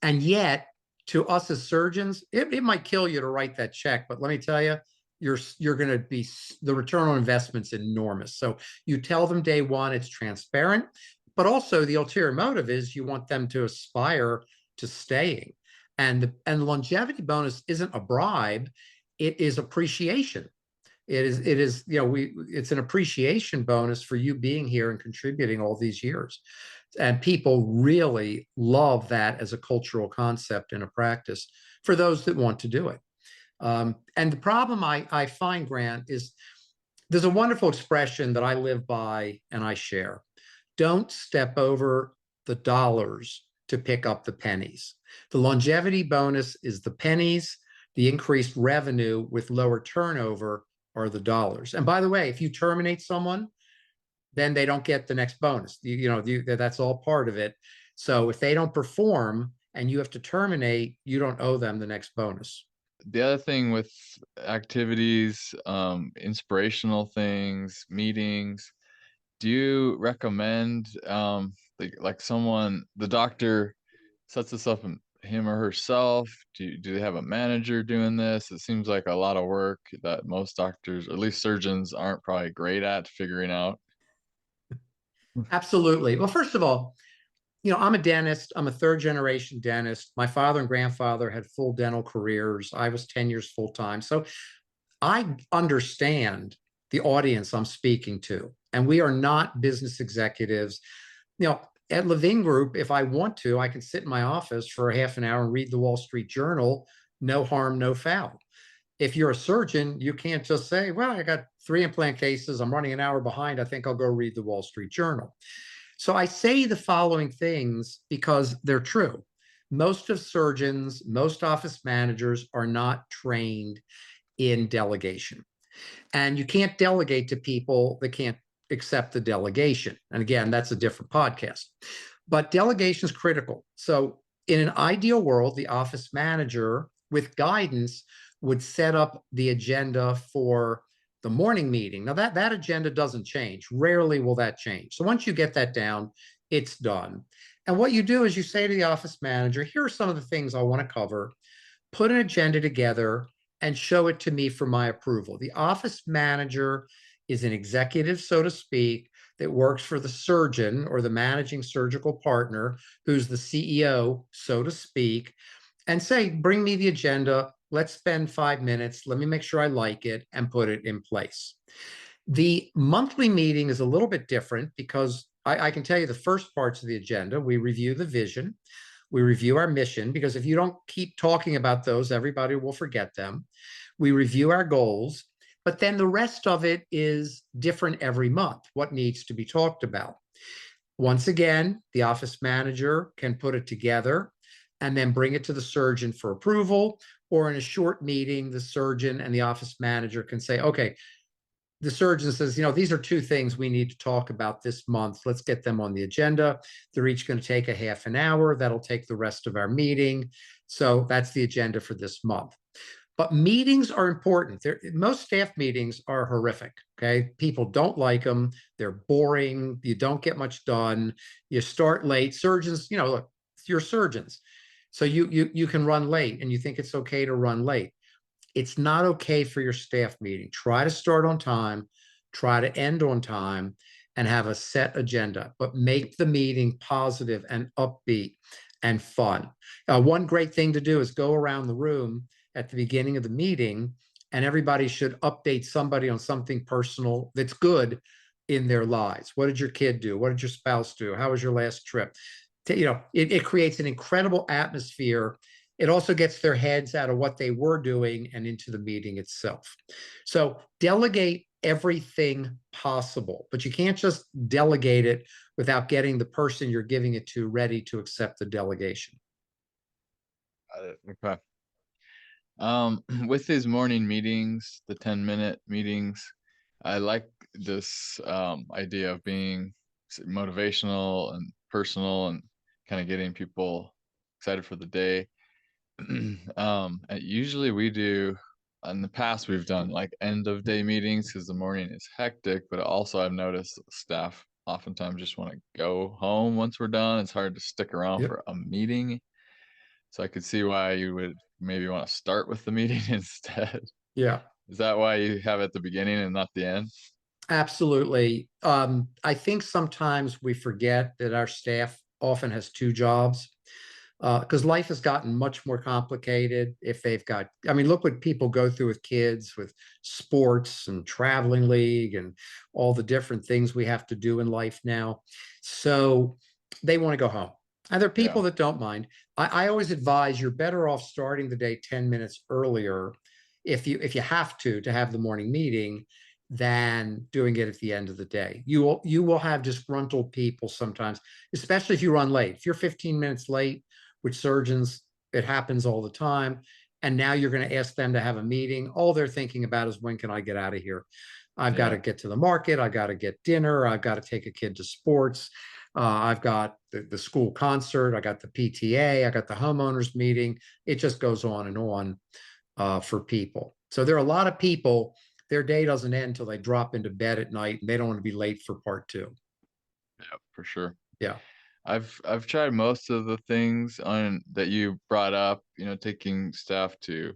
And yet, to us as surgeons, it might kill you to write that check. But let me tell you, you're going to be, the return on investment's enormous. So you tell them day one, it's transparent, but also the ulterior motive is you want them to aspire to staying. And the longevity bonus isn't a bribe, it is appreciation. It's an appreciation bonus for you being here and contributing all these years. And people really love that as a cultural concept in a practice for those that want to do it. And the problem I find, Grant, is there's a wonderful expression that I live by and I share. Don't step over the dollars to pick up the pennies. The longevity bonus is the pennies. The increased revenue with lower turnover are the dollars. And by the way, if you terminate someone, then they don't get the next bonus. That's all part of it. So if they don't perform, and you have to terminate, you don't owe them the next bonus. The other thing with activities, inspirational things, meetings, do you recommend like someone, the doctor sets this up him or herself? Do they have a manager doing this? It seems like a lot of work that most doctors, or at least surgeons, aren't probably great at figuring out. Absolutely. Well, first of all, I'm a dentist. I'm a third generation dentist. My father and grandfather had full dental careers. I was 10 years full time. So I understand the audience I'm speaking to. And we are not business executives. At Levin Group, if I want to, I can sit in my office for a half an hour and read the Wall Street Journal. No harm, no foul. If you're a surgeon, you can't just say, well, I got 3 implant cases. I'm running an hour behind. I think I'll go read the Wall Street Journal. So I say the following things because they're true. Most of surgeons, most office managers are not trained in delegation. And you can't delegate to people that can't accept the delegation. And again, that's a different podcast. But delegation is critical. So in an ideal world, the office manager with guidance would set up the agenda for the morning meeting. Now that agenda doesn't change. Rarely will that change. So once you get that down, it's done. And what you do is you say to the office manager, here are some of the things I want to cover. Put an agenda together and show it to me for my approval. The office manager is an executive, so to speak, that works for the surgeon or the managing surgical partner, who's the CEO, so to speak, and say, bring me the agenda. Let's spend 5 minutes. Let me make sure I like it and put it in place. The monthly meeting is a little bit different because I can tell you the first parts of the agenda. We review the vision. We review our mission, because if you don't keep talking about those, everybody will forget them. We review our goals, but then the rest of it is different every month, what needs to be talked about. Once again, the office manager can put it together and then bring it to the surgeon for approval, or in a short meeting, the surgeon and the office manager can say, okay, the surgeon says, these are 2 things we need to talk about this month. Let's get them on the agenda. They're each going to take a half an hour. That'll take the rest of our meeting. So that's the agenda for this month. But meetings are important. Most staff meetings are horrific. Okay. People don't like them. They're boring. You don't get much done. You start late. Surgeons, look, you're surgeons. So you can run late, and you think it's okay to run late. It's not okay for your staff meeting. Try to start on time, try to end on time, and have a set agenda, but make the meeting positive and upbeat and fun. One great thing to do is go around the room at the beginning of the meeting, and everybody should update somebody on something personal that's good in their lives. What did your kid do? What did your spouse do? How was your last trip? It creates an incredible atmosphere. It also gets their heads out of what they were doing and into the meeting itself. So delegate everything possible, but you can't just delegate it without getting the person you're giving it to ready to accept the delegation. Okay. With these morning meetings, the 10-minute meetings, I like this idea of being motivational and personal and kind of getting people excited for the day. Usually we do, in the past, we've done like end of day meetings because the morning is hectic, but also I've noticed staff oftentimes just want to go home once we're done. It's hard to stick around Yep. for a meeting. So I could see why you would maybe want to start with the meeting instead. Yeah, Is that why you have it at the beginning and not the end? absolutely. I think sometimes we forget that our staff often has 2 jobs, because life has gotten much more complicated. If they've got, I mean, look what people go through with kids, with sports and traveling league and all the different things we have to do in life now. So they want to go home. And there are people Yeah. that don't mind. I always advise you're better off starting the day 10 minutes earlier if you have to have the morning meeting, than doing it at the end of the day. You will have disgruntled people sometimes, especially if you run late. If you're 15 minutes late, which surgeons, it happens all the time, and now you're going to ask them to have a meeting, all they're thinking about is, when can I get out of here? I've got Yeah. to get to the market. I've got to get dinner. I've got to take a kid to sports. I've got the school concert, I got the PTA, I got the homeowners meeting. It just goes on and on for people. So there are a lot of people, their day doesn't end until they drop into bed at night and they don't want to be late for part two. Yeah, for sure. Yeah. I've tried most of the things on that you brought up, taking staff to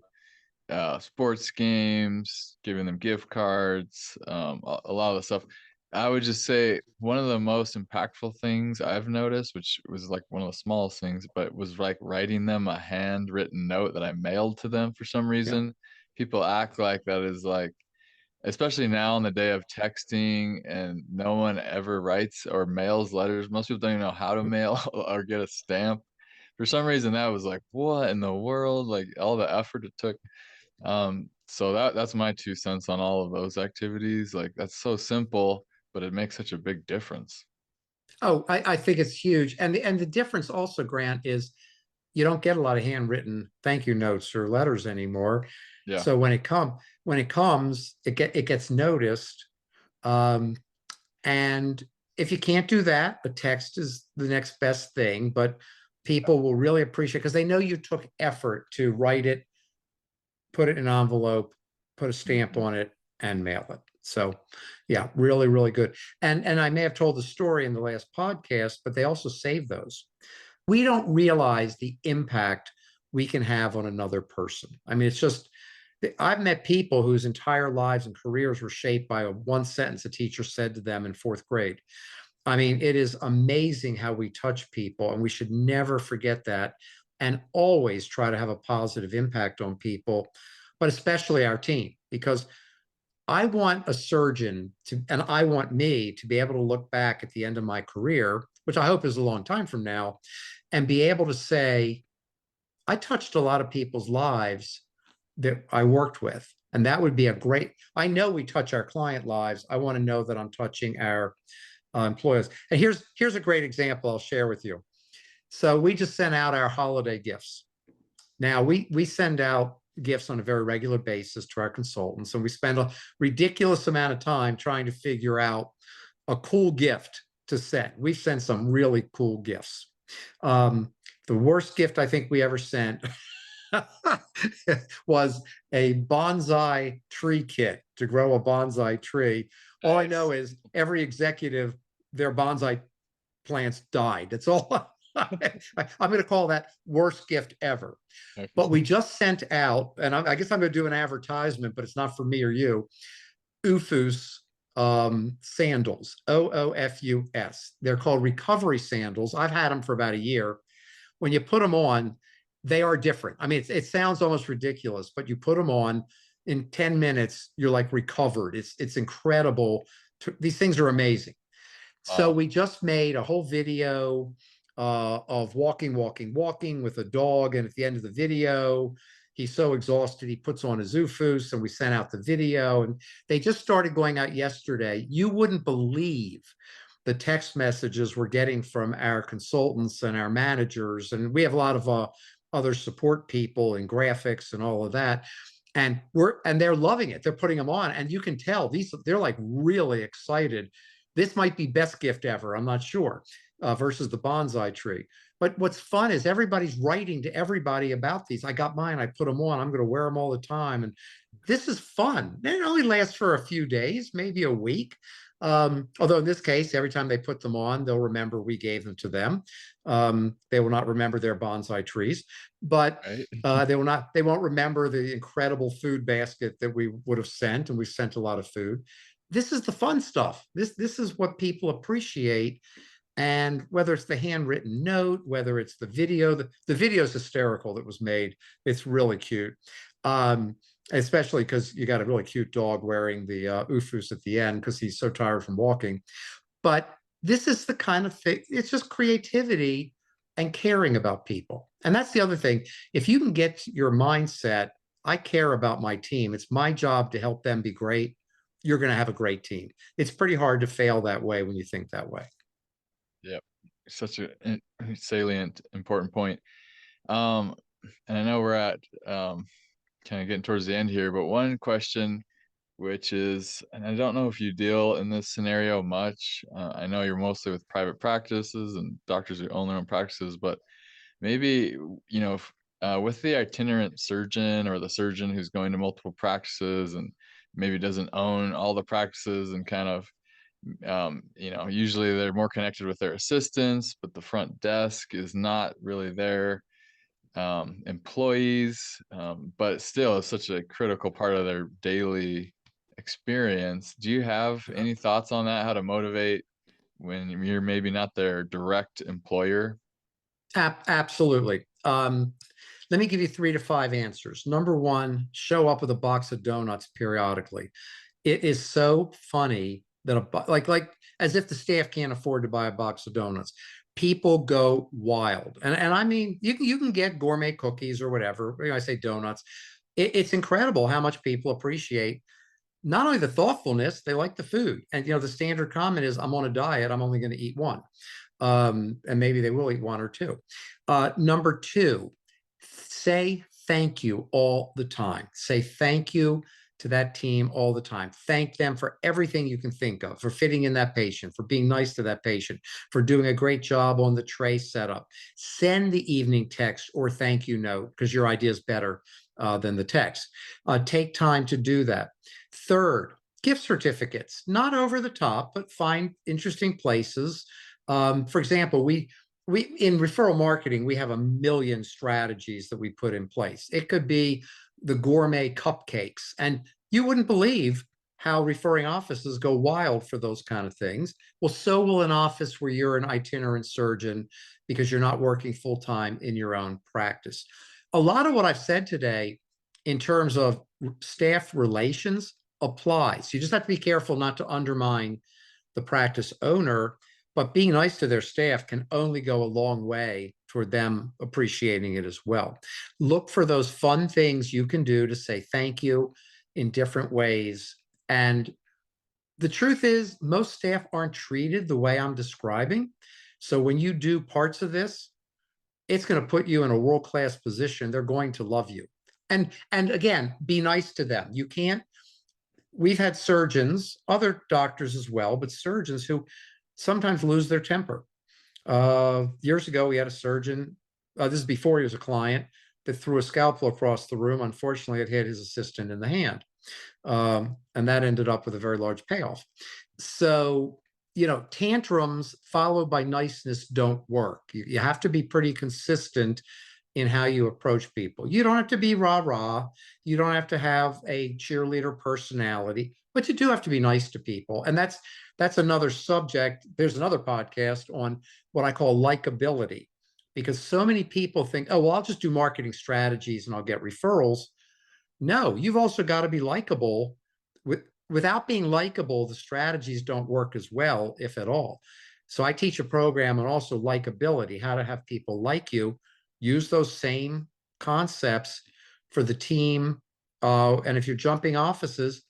sports games, giving them gift cards, a lot of the stuff. I would just say one of the most impactful things I've noticed, which was like one of the smallest things, but was like writing them a handwritten note that I mailed to them for some Yeah. reason. People act like that is like, especially now in the day of texting and no one ever writes or mails letters. Most people don't even know how to mail or get a stamp. For some reason, that was like, what in the world? Like all the effort it took. So that's my 2 cents on all of those activities. Like that's so simple, but it makes such a big difference. Oh, I think it's huge. And the difference also, Grant, is you don't get a lot of handwritten thank you notes or letters anymore. Yeah. So when it comes, it gets noticed. Um, and if you can't do that, a text is the next best thing. But people will really appreciate because they know you took effort to write it, put it in an envelope, put a stamp Mhm. on it, and mail it. So, yeah, really, really good. And I may have told the story in the last podcast, but they also save those. We don't realize the impact we can have on another person. I mean, it's just I've met people whose entire lives and careers were shaped by a one sentence a teacher said to them in fourth grade. I mean, it is amazing how we touch people, and we should never forget that and always try to have a positive impact on people, but especially our team, because I want a surgeon to, and I want me to be able to look back at the end of my career, which I hope is a long time from now, and be able to say, I touched a lot of people's lives that I worked with. And that would be a great, I know we touch our client lives. I want to know that I'm touching our employers. And here's a great example I'll share with you. So we just sent out our holiday gifts. Now we send out gifts on a very regular basis to our consultants, and we spend a ridiculous amount of time trying to figure out a cool gift to send. We've sent some really cool gifts. Um, the worst gift I think we ever sent was a bonsai tree kit to grow a bonsai tree. All I know Nice. is every executive, their bonsai plants died. That's all. I'm going to call that worst gift ever. But we just sent out, and I guess I'm going to do an advertisement, but it's not for me or you. OOFUS sandals, OOFUS. They're called recovery sandals. I've had them for about a year. When you put them on, they are different. I mean, it sounds almost ridiculous, but you put them on in 10 minutes, you're like recovered. It's incredible. These things are amazing. So Wow. we just made a whole video of walking with a dog. And at the end of the video, he's so exhausted, he puts on a Zufus, and we sent out the video. And they just started going out yesterday. You wouldn't believe the text messages we're getting from our consultants and our managers. And we have a lot of other support people and graphics and all of that. And they're loving it. They're putting them on, and you can tell they're like really excited. This might be best gift ever. I'm not sure versus the bonsai tree. But what's fun is everybody's writing to everybody about these. I got mine. I put them on. I'm going to wear them all the time. And this is fun. It only lasts for a few days, maybe a week. Although in this case, every time they put them on, they'll remember we gave them to them. They will not remember their bonsai trees, but Right. they won't remember the incredible food basket that we would have sent, and we sent a lot of food. This is the fun stuff. This is what people appreciate. And whether it's the handwritten note, whether it's the video is hysterical that was made. It's really cute. Especially because you got a really cute dog wearing the ufus at the end because he's so tired from walking. But this is the kind of thing, it's just creativity and caring about people. And that's the other thing. If you can get your mindset, I care about my team, it's my job to help them be great, you're going to have a great team. It's pretty hard to fail that way when you think that way. Yep. Such a salient, important point. Um, and I know we're at kind of getting towards the end here, but one question which is, and I don't know if you deal in this scenario much. I know you're mostly with private practices and doctors who own their own practices, but maybe, with the itinerant surgeon or the surgeon who's going to multiple practices and maybe doesn't own all the practices and kind of, usually they're more connected with their assistants, but the front desk is not really their employees, but still it's such a critical part of their daily experience. Do you have any thoughts on that? How to motivate when you're maybe not their direct employer? Absolutely. Let me give you 3 to 5 answers. Number one, show up with a box of donuts periodically. It is so funny that like as if the staff can't afford to buy a box of donuts. People go wild, and I mean you can get gourmet cookies or whatever. I say donuts. It's incredible how much people appreciate not only the thoughtfulness, they like the food. And the standard comment is, "I'm on a diet. I'm only going to eat one." And maybe they will eat one or two. Number two, say thank you all the time. Say thank you to that team all the time. Thank them for everything you can think of, for fitting in that patient, for being nice to that patient, for doing a great job on the tray setup. Send the evening text or thank you note because your idea is better than the text. Take time to do that. Third, gift certificates, not over the top, but find interesting places. For example, we in referral marketing, we have a million strategies that we put in place. It could be the gourmet cupcakes, and you wouldn't believe how referring offices go wild for those kind of things. Well, so will an office where you're an itinerant surgeon because you're not working full time in your own practice. A lot of what I've said today in terms of staff relations applies. You just have to be careful not to undermine the practice owner, but being nice to their staff can only go a long way toward them appreciating it as well. Look for those fun things you can do to say thank you in different ways. And the truth is, most staff aren't treated the way I'm describing. So when you do parts of this, it's going to put you in a world-class position. They're going to love you. And again, be nice to them. You can't, we've had surgeons, other doctors as well, but surgeons who sometimes lose their temper. Years ago, we had a surgeon, this is before he was a client, that threw a scalpel across the room. Unfortunately, it hit his assistant in the hand. And that ended up with a very large payoff. So, tantrums followed by niceness don't work. You have to be pretty consistent in how you approach people. You don't have to be rah-rah. You don't have to have a cheerleader personality, but you do have to be nice to people. And that's another subject. There's another podcast on what I call likability, because so many people think, oh, well, I'll just do marketing strategies and I'll get referrals. No, you've also got to be likable. Without being likable, the strategies don't work as well, if at all. So I teach a program on also likability, how to have people like you. Use those same concepts for the team. And if you're jumping offices,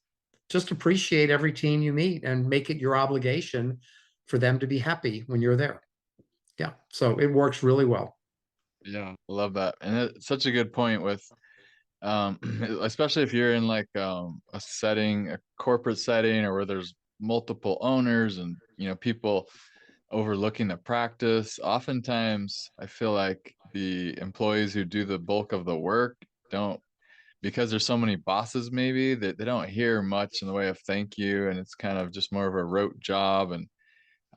just appreciate every team you meet and make it your obligation for them to be happy when you're there. Yeah, so it works really well. Yeah, I love that. And it's such a good point with, especially if you're in like a setting, a corporate setting, or where there's multiple owners and people overlooking the practice. Oftentimes, I feel like the employees who do the bulk of the work don't, because there's so many bosses maybe that they don't hear much in the way of thank you, and it's kind of just more of a rote job. And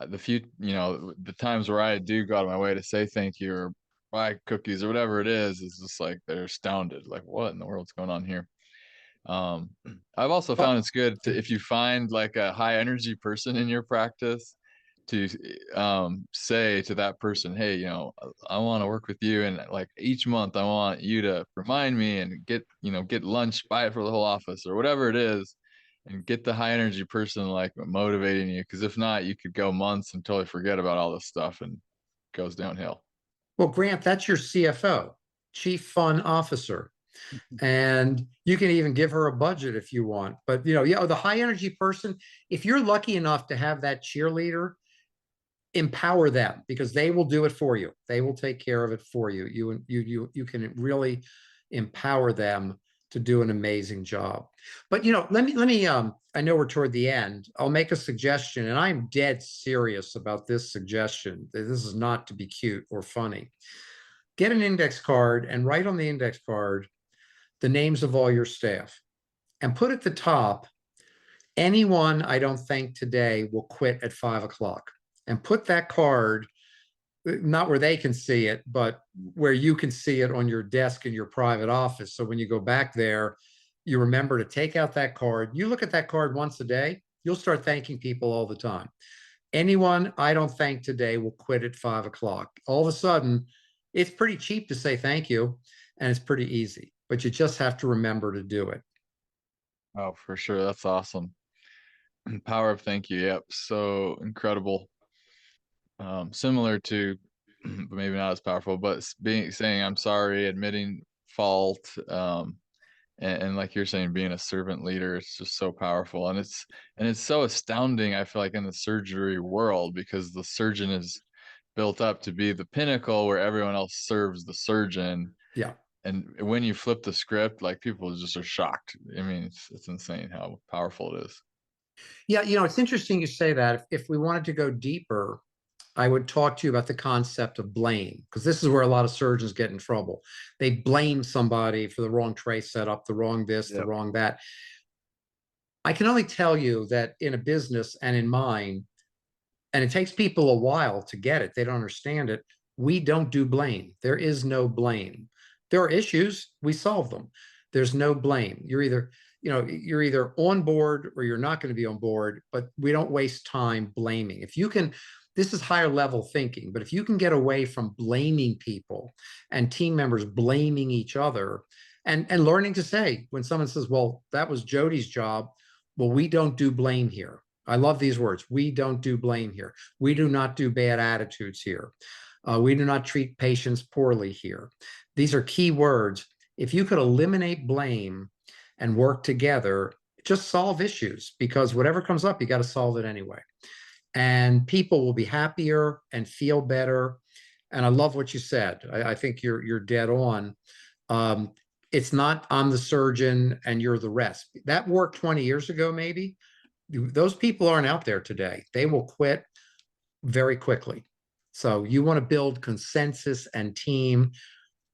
the times where I do go out of my way to say thank you or buy cookies or whatever it is just like they're astounded, like what in the world's going on here. um I've also found But it's good to, if you find like a high energy person in your practice, to say to that person, hey, I want to work with you, and like each month I want you to remind me and get lunch, buy it for the whole office or whatever it is, and get the high energy person like motivating you, because if not, you could go months and totally forget about all this stuff and it goes downhill. well, Grant, that's your CFO, Chief Fun Officer. And you can even give her a budget if you want. But the high energy person, if you're lucky enough to have that cheerleader, empower them because they will do it for you. They will take care of it for you. You can really empower them to do an amazing job. But I know we're toward the end. I'll make a suggestion, and I'm dead serious about this suggestion. This is not to be cute or funny. Get an index card and write on the index card the names of all your staff and put at the top, anyone I don't thank today will quit at 5 o'clock. And put that card not where they can see it, but where you can see it on your desk in your private office. So when you go back there, you remember to take out that card. You look at that card once a day, you'll start thanking people all the time. Anyone I don't thank today will quit at 5 o'clock. All of a sudden, it's pretty cheap to say thank you, and it's pretty easy, but you just have to remember to do it. Oh, for sure. That's awesome. Power of thank you. Yep. So incredible. Similar to, but maybe not as powerful, but saying I'm sorry, admitting fault, and like you're saying, being a servant leader, it's just so powerful, and it's so astounding. I feel like in the surgery world, because the surgeon is built up to be the pinnacle where everyone else serves the surgeon. Yeah. And when you flip the script, like people just are shocked. I mean, it's insane how powerful it is. Yeah, it's interesting you say that. If we wanted to go deeper, I would talk to you about the concept of blame, because this is where a lot of surgeons get in trouble. They blame somebody for the wrong tray setup, the wrong this, the Yep. wrong that. I can only tell you that in a business and in mine, and it takes people a while to get it, they don't understand it. We don't do blame. There is no blame. There are issues, we solve them. There's no blame. You're either on board or you're not going to be on board, but we don't waste time blaming. If you can, this is higher level thinking, but if you can get away from blaming people and team members blaming each other, and learning to say, when someone says, well, that was Jody's job, well, we don't do blame here. I love these words. We don't do blame here. We do not do bad attitudes here. We do not treat patients poorly here. These are key words. If you could eliminate blame and work together, just solve issues, because whatever comes up, you got to solve it anyway. And people will be happier and feel better. And I love what you said. I think you're dead on. It's not I'm the surgeon and you're the rest. That worked 20 years ago, maybe. Those people aren't out there today. They will quit very quickly. So you want to build consensus and team.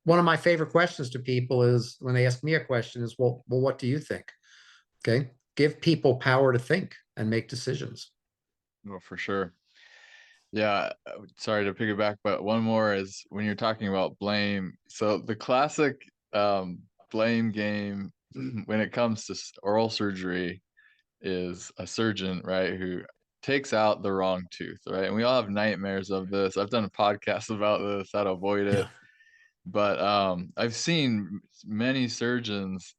One of my favorite questions to people is, when they ask me a question, is, well, what do you think? Okay. Give people power to think and make decisions. Well, for sure. Yeah, sorry to piggyback, but one more is when you're talking about blame. So the classic blame game when it comes to oral surgery is a surgeon, right, who takes out the wrong tooth, right? And we all have nightmares of this. I've done a podcast about this, how to avoid it. Yeah. But I've seen many surgeons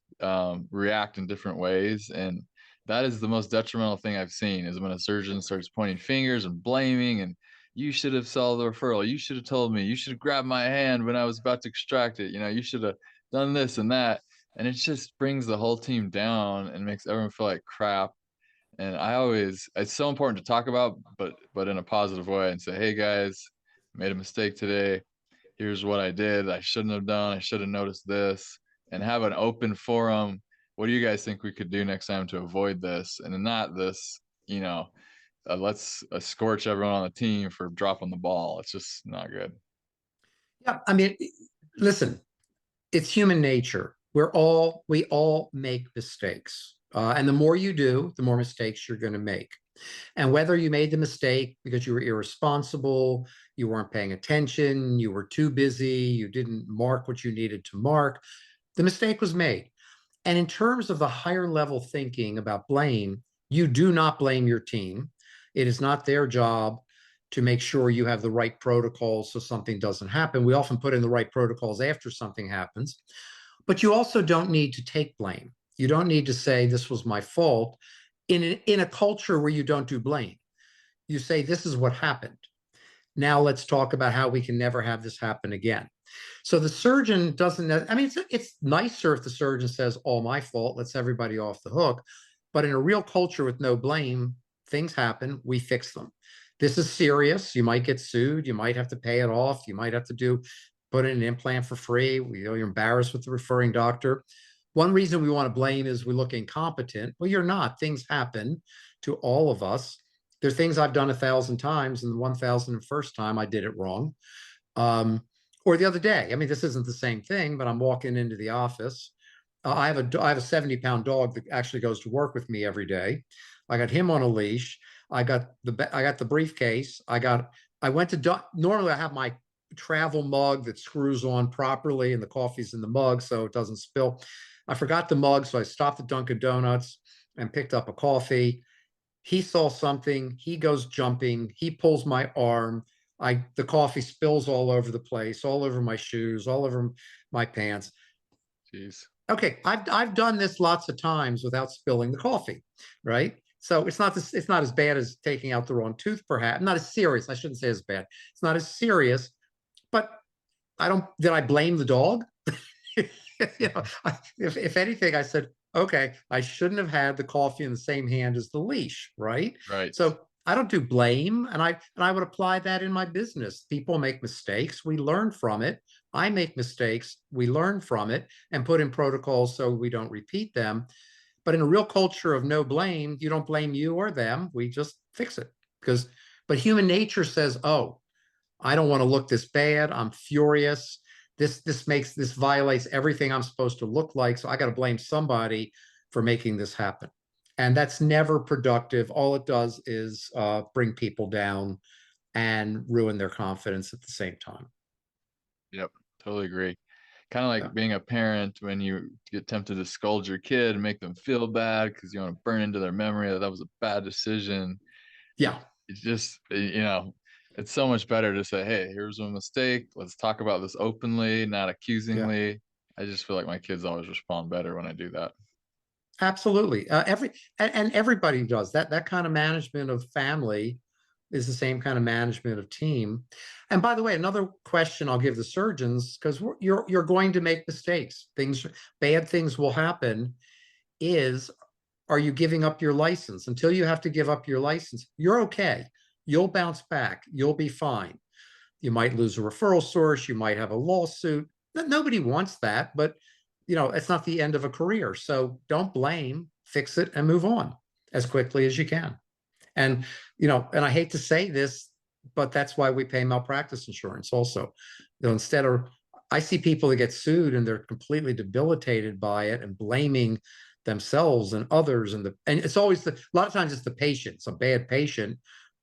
react in different ways, and that is the most detrimental thing I've seen, is when a surgeon starts pointing fingers and blaming, and you should have saw the referral, you should have told me, you should have grabbed my hand when I was about to extract it, you should have done this and that, and it just brings the whole team down and makes everyone feel like crap. And it's so important to talk about, but in a positive way, and say, hey guys, made a mistake today, here's what I did, I shouldn't have done, I should have noticed this, and have an open forum. What do you guys think we could do next time to avoid this? And not this, let's scorch everyone on the team for dropping the ball. It's just not good. Yeah. I mean, listen, it's human nature. We all make mistakes. And the more you do, the more mistakes you're going to make. And whether you made the mistake because you were irresponsible, you weren't paying attention, you were too busy, you didn't mark what you needed to mark, the mistake was made. And in terms of the higher level thinking about blame, you do not blame your team. It is not their job to make sure you have the right protocols so something doesn't happen. We often put in the right protocols after something happens. But you also don't need to take blame. You don't need to say, this was my fault. In a culture where you don't do blame, you say, this is what happened. Now let's talk about how we can never have this happen again. So the surgeon doesn't, it's nicer if the surgeon says, all my fault, lets everybody off the hook. But in a real culture with no blame, things happen, we fix them. This is serious. You might get sued. You might have to pay it off. You might have to put in an implant for free. You're embarrassed with the referring doctor. One reason we want to blame is we look incompetent. Well, you're not. Things happen to all of us. There's things I've done 1,000 times, and the 1,001st time I did it wrong. Or the other day, I mean, this isn't the same thing, but I'm walking into the office. I have a 70-pound dog that actually goes to work with me every day. I got him on a leash. I got the briefcase. Normally I have my travel mug that screws on properly and the coffee's in the mug so it doesn't spill. I forgot the mug, so I stopped at Dunkin' Donuts and picked up a coffee. He saw something. He goes jumping. He pulls my arm. The coffee spills all over the place, all over my shoes, all over my pants. Jeez. Okay, I've done this lots of times without spilling the coffee, right? So it's not as bad as taking out the wrong tooth, perhaps. Not as serious. I shouldn't say as bad. It's not as serious, but did I blame the dog? If anything, I said, okay, I shouldn't have had the coffee in the same hand as the leash, right? Right. So I don't do blame, and I would apply that in my business. People make mistakes, we learn from it. I make mistakes, we learn from it, and put in protocols so we don't repeat them. But in a real culture of no blame, you don't blame you or them. We just fix it but human nature says, oh, I don't want to look this bad. I'm furious. This violates everything I'm supposed to look like. So I got to blame somebody for making this happen. And that's never productive. All it does is bring people down and ruin their confidence at the same time. Yep, totally agree. Kind of like being a parent when you get tempted to scold your kid and make them feel bad because you want to burn into their memory that was a bad decision. Yeah. It's just, it's so much better to say, hey, here's a mistake. Let's talk about this openly, not accusingly. Yeah. I just feel like my kids always respond better when I do that. Absolutely. Everybody does that. That kind of management of family is the same kind of management of team. And by the way, another question I'll give the surgeons, because you're going to make mistakes. Bad things will happen. Are you giving up your license? Until you have to give up your license, you're okay. You'll bounce back. You'll be fine. You might lose a referral source. You might have a lawsuit. Nobody wants that, but it's not the end of a career. So don't blame, fix it, and move on as quickly as you can. And, and I hate to say this, but that's why we pay malpractice insurance also. I see people that get sued and they're completely debilitated by it and blaming themselves and others. And it's always a lot of times it's the patient. It's a bad patient.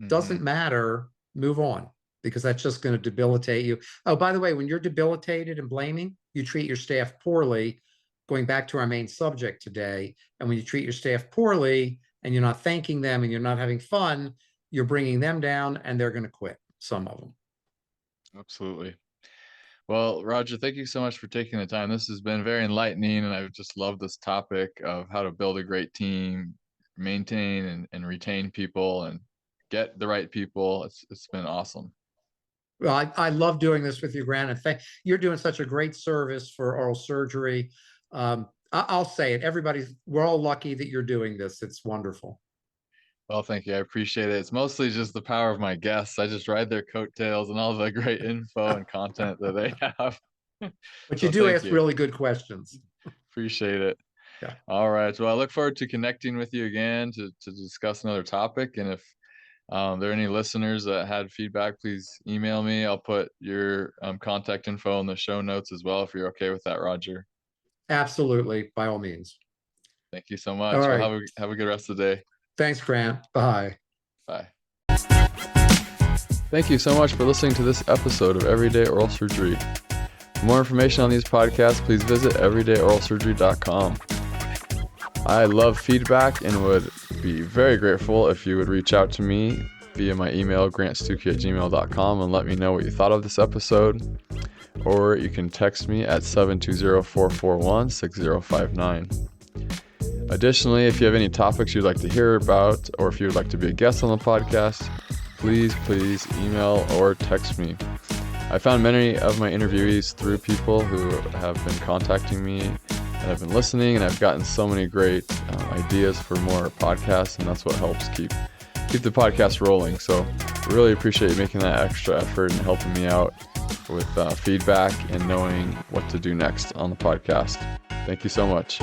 Doesn't matter. Move on, because that's just going to debilitate you. Oh, by the way, when you're debilitated and blaming, you treat your staff poorly, going back to our main subject today. And when you treat your staff poorly and you're not thanking them and you're not having fun, you're bringing them down and they're going to quit, some of them. Absolutely. Well, Roger, thank you so much for taking the time. This has been very enlightening, and I've just loved this topic of how to build a great team, maintain and retain people, and get the right people. It's been awesome. Well, I love doing this with you, Grant. And you're doing such a great service for oral surgery. I'll say it. We're all lucky that you're doing this. It's wonderful. Well, thank you. I appreciate it. It's mostly just the power of my guests. I just ride their coattails and all the great info and content that they have. But you do ask really good questions. Appreciate it. Yeah. All right. Well, I look forward to connecting with you again to discuss another topic. And if there are any listeners that had feedback, please email me. I'll put your contact info in the show notes as well, if you're okay with that, Roger. Absolutely. By all means. Thank you so much. Well, have a good rest of the day. Thanks, Grant. Bye. Bye. Thank you so much for listening to this episode of Everyday Oral Surgery. For more information on these podcasts, please visit everydayoralsurgery.com. I love feedback and would be very grateful if you would reach out to me via my email, grantstuckey@gmail.com, and let me know what you thought of this episode. Or you can text me at 720-441-6059. Additionally, if you have any topics you'd like to hear about, or if you would like to be a guest on the podcast, please email or text me. I found many of my interviewees through people who have been contacting me and have been listening, and I've gotten so many great ideas for more podcasts, and that's what helps keep the podcast rolling. So really appreciate you making that extra effort and helping me out with feedback and knowing what to do next on the podcast. Thank you so much.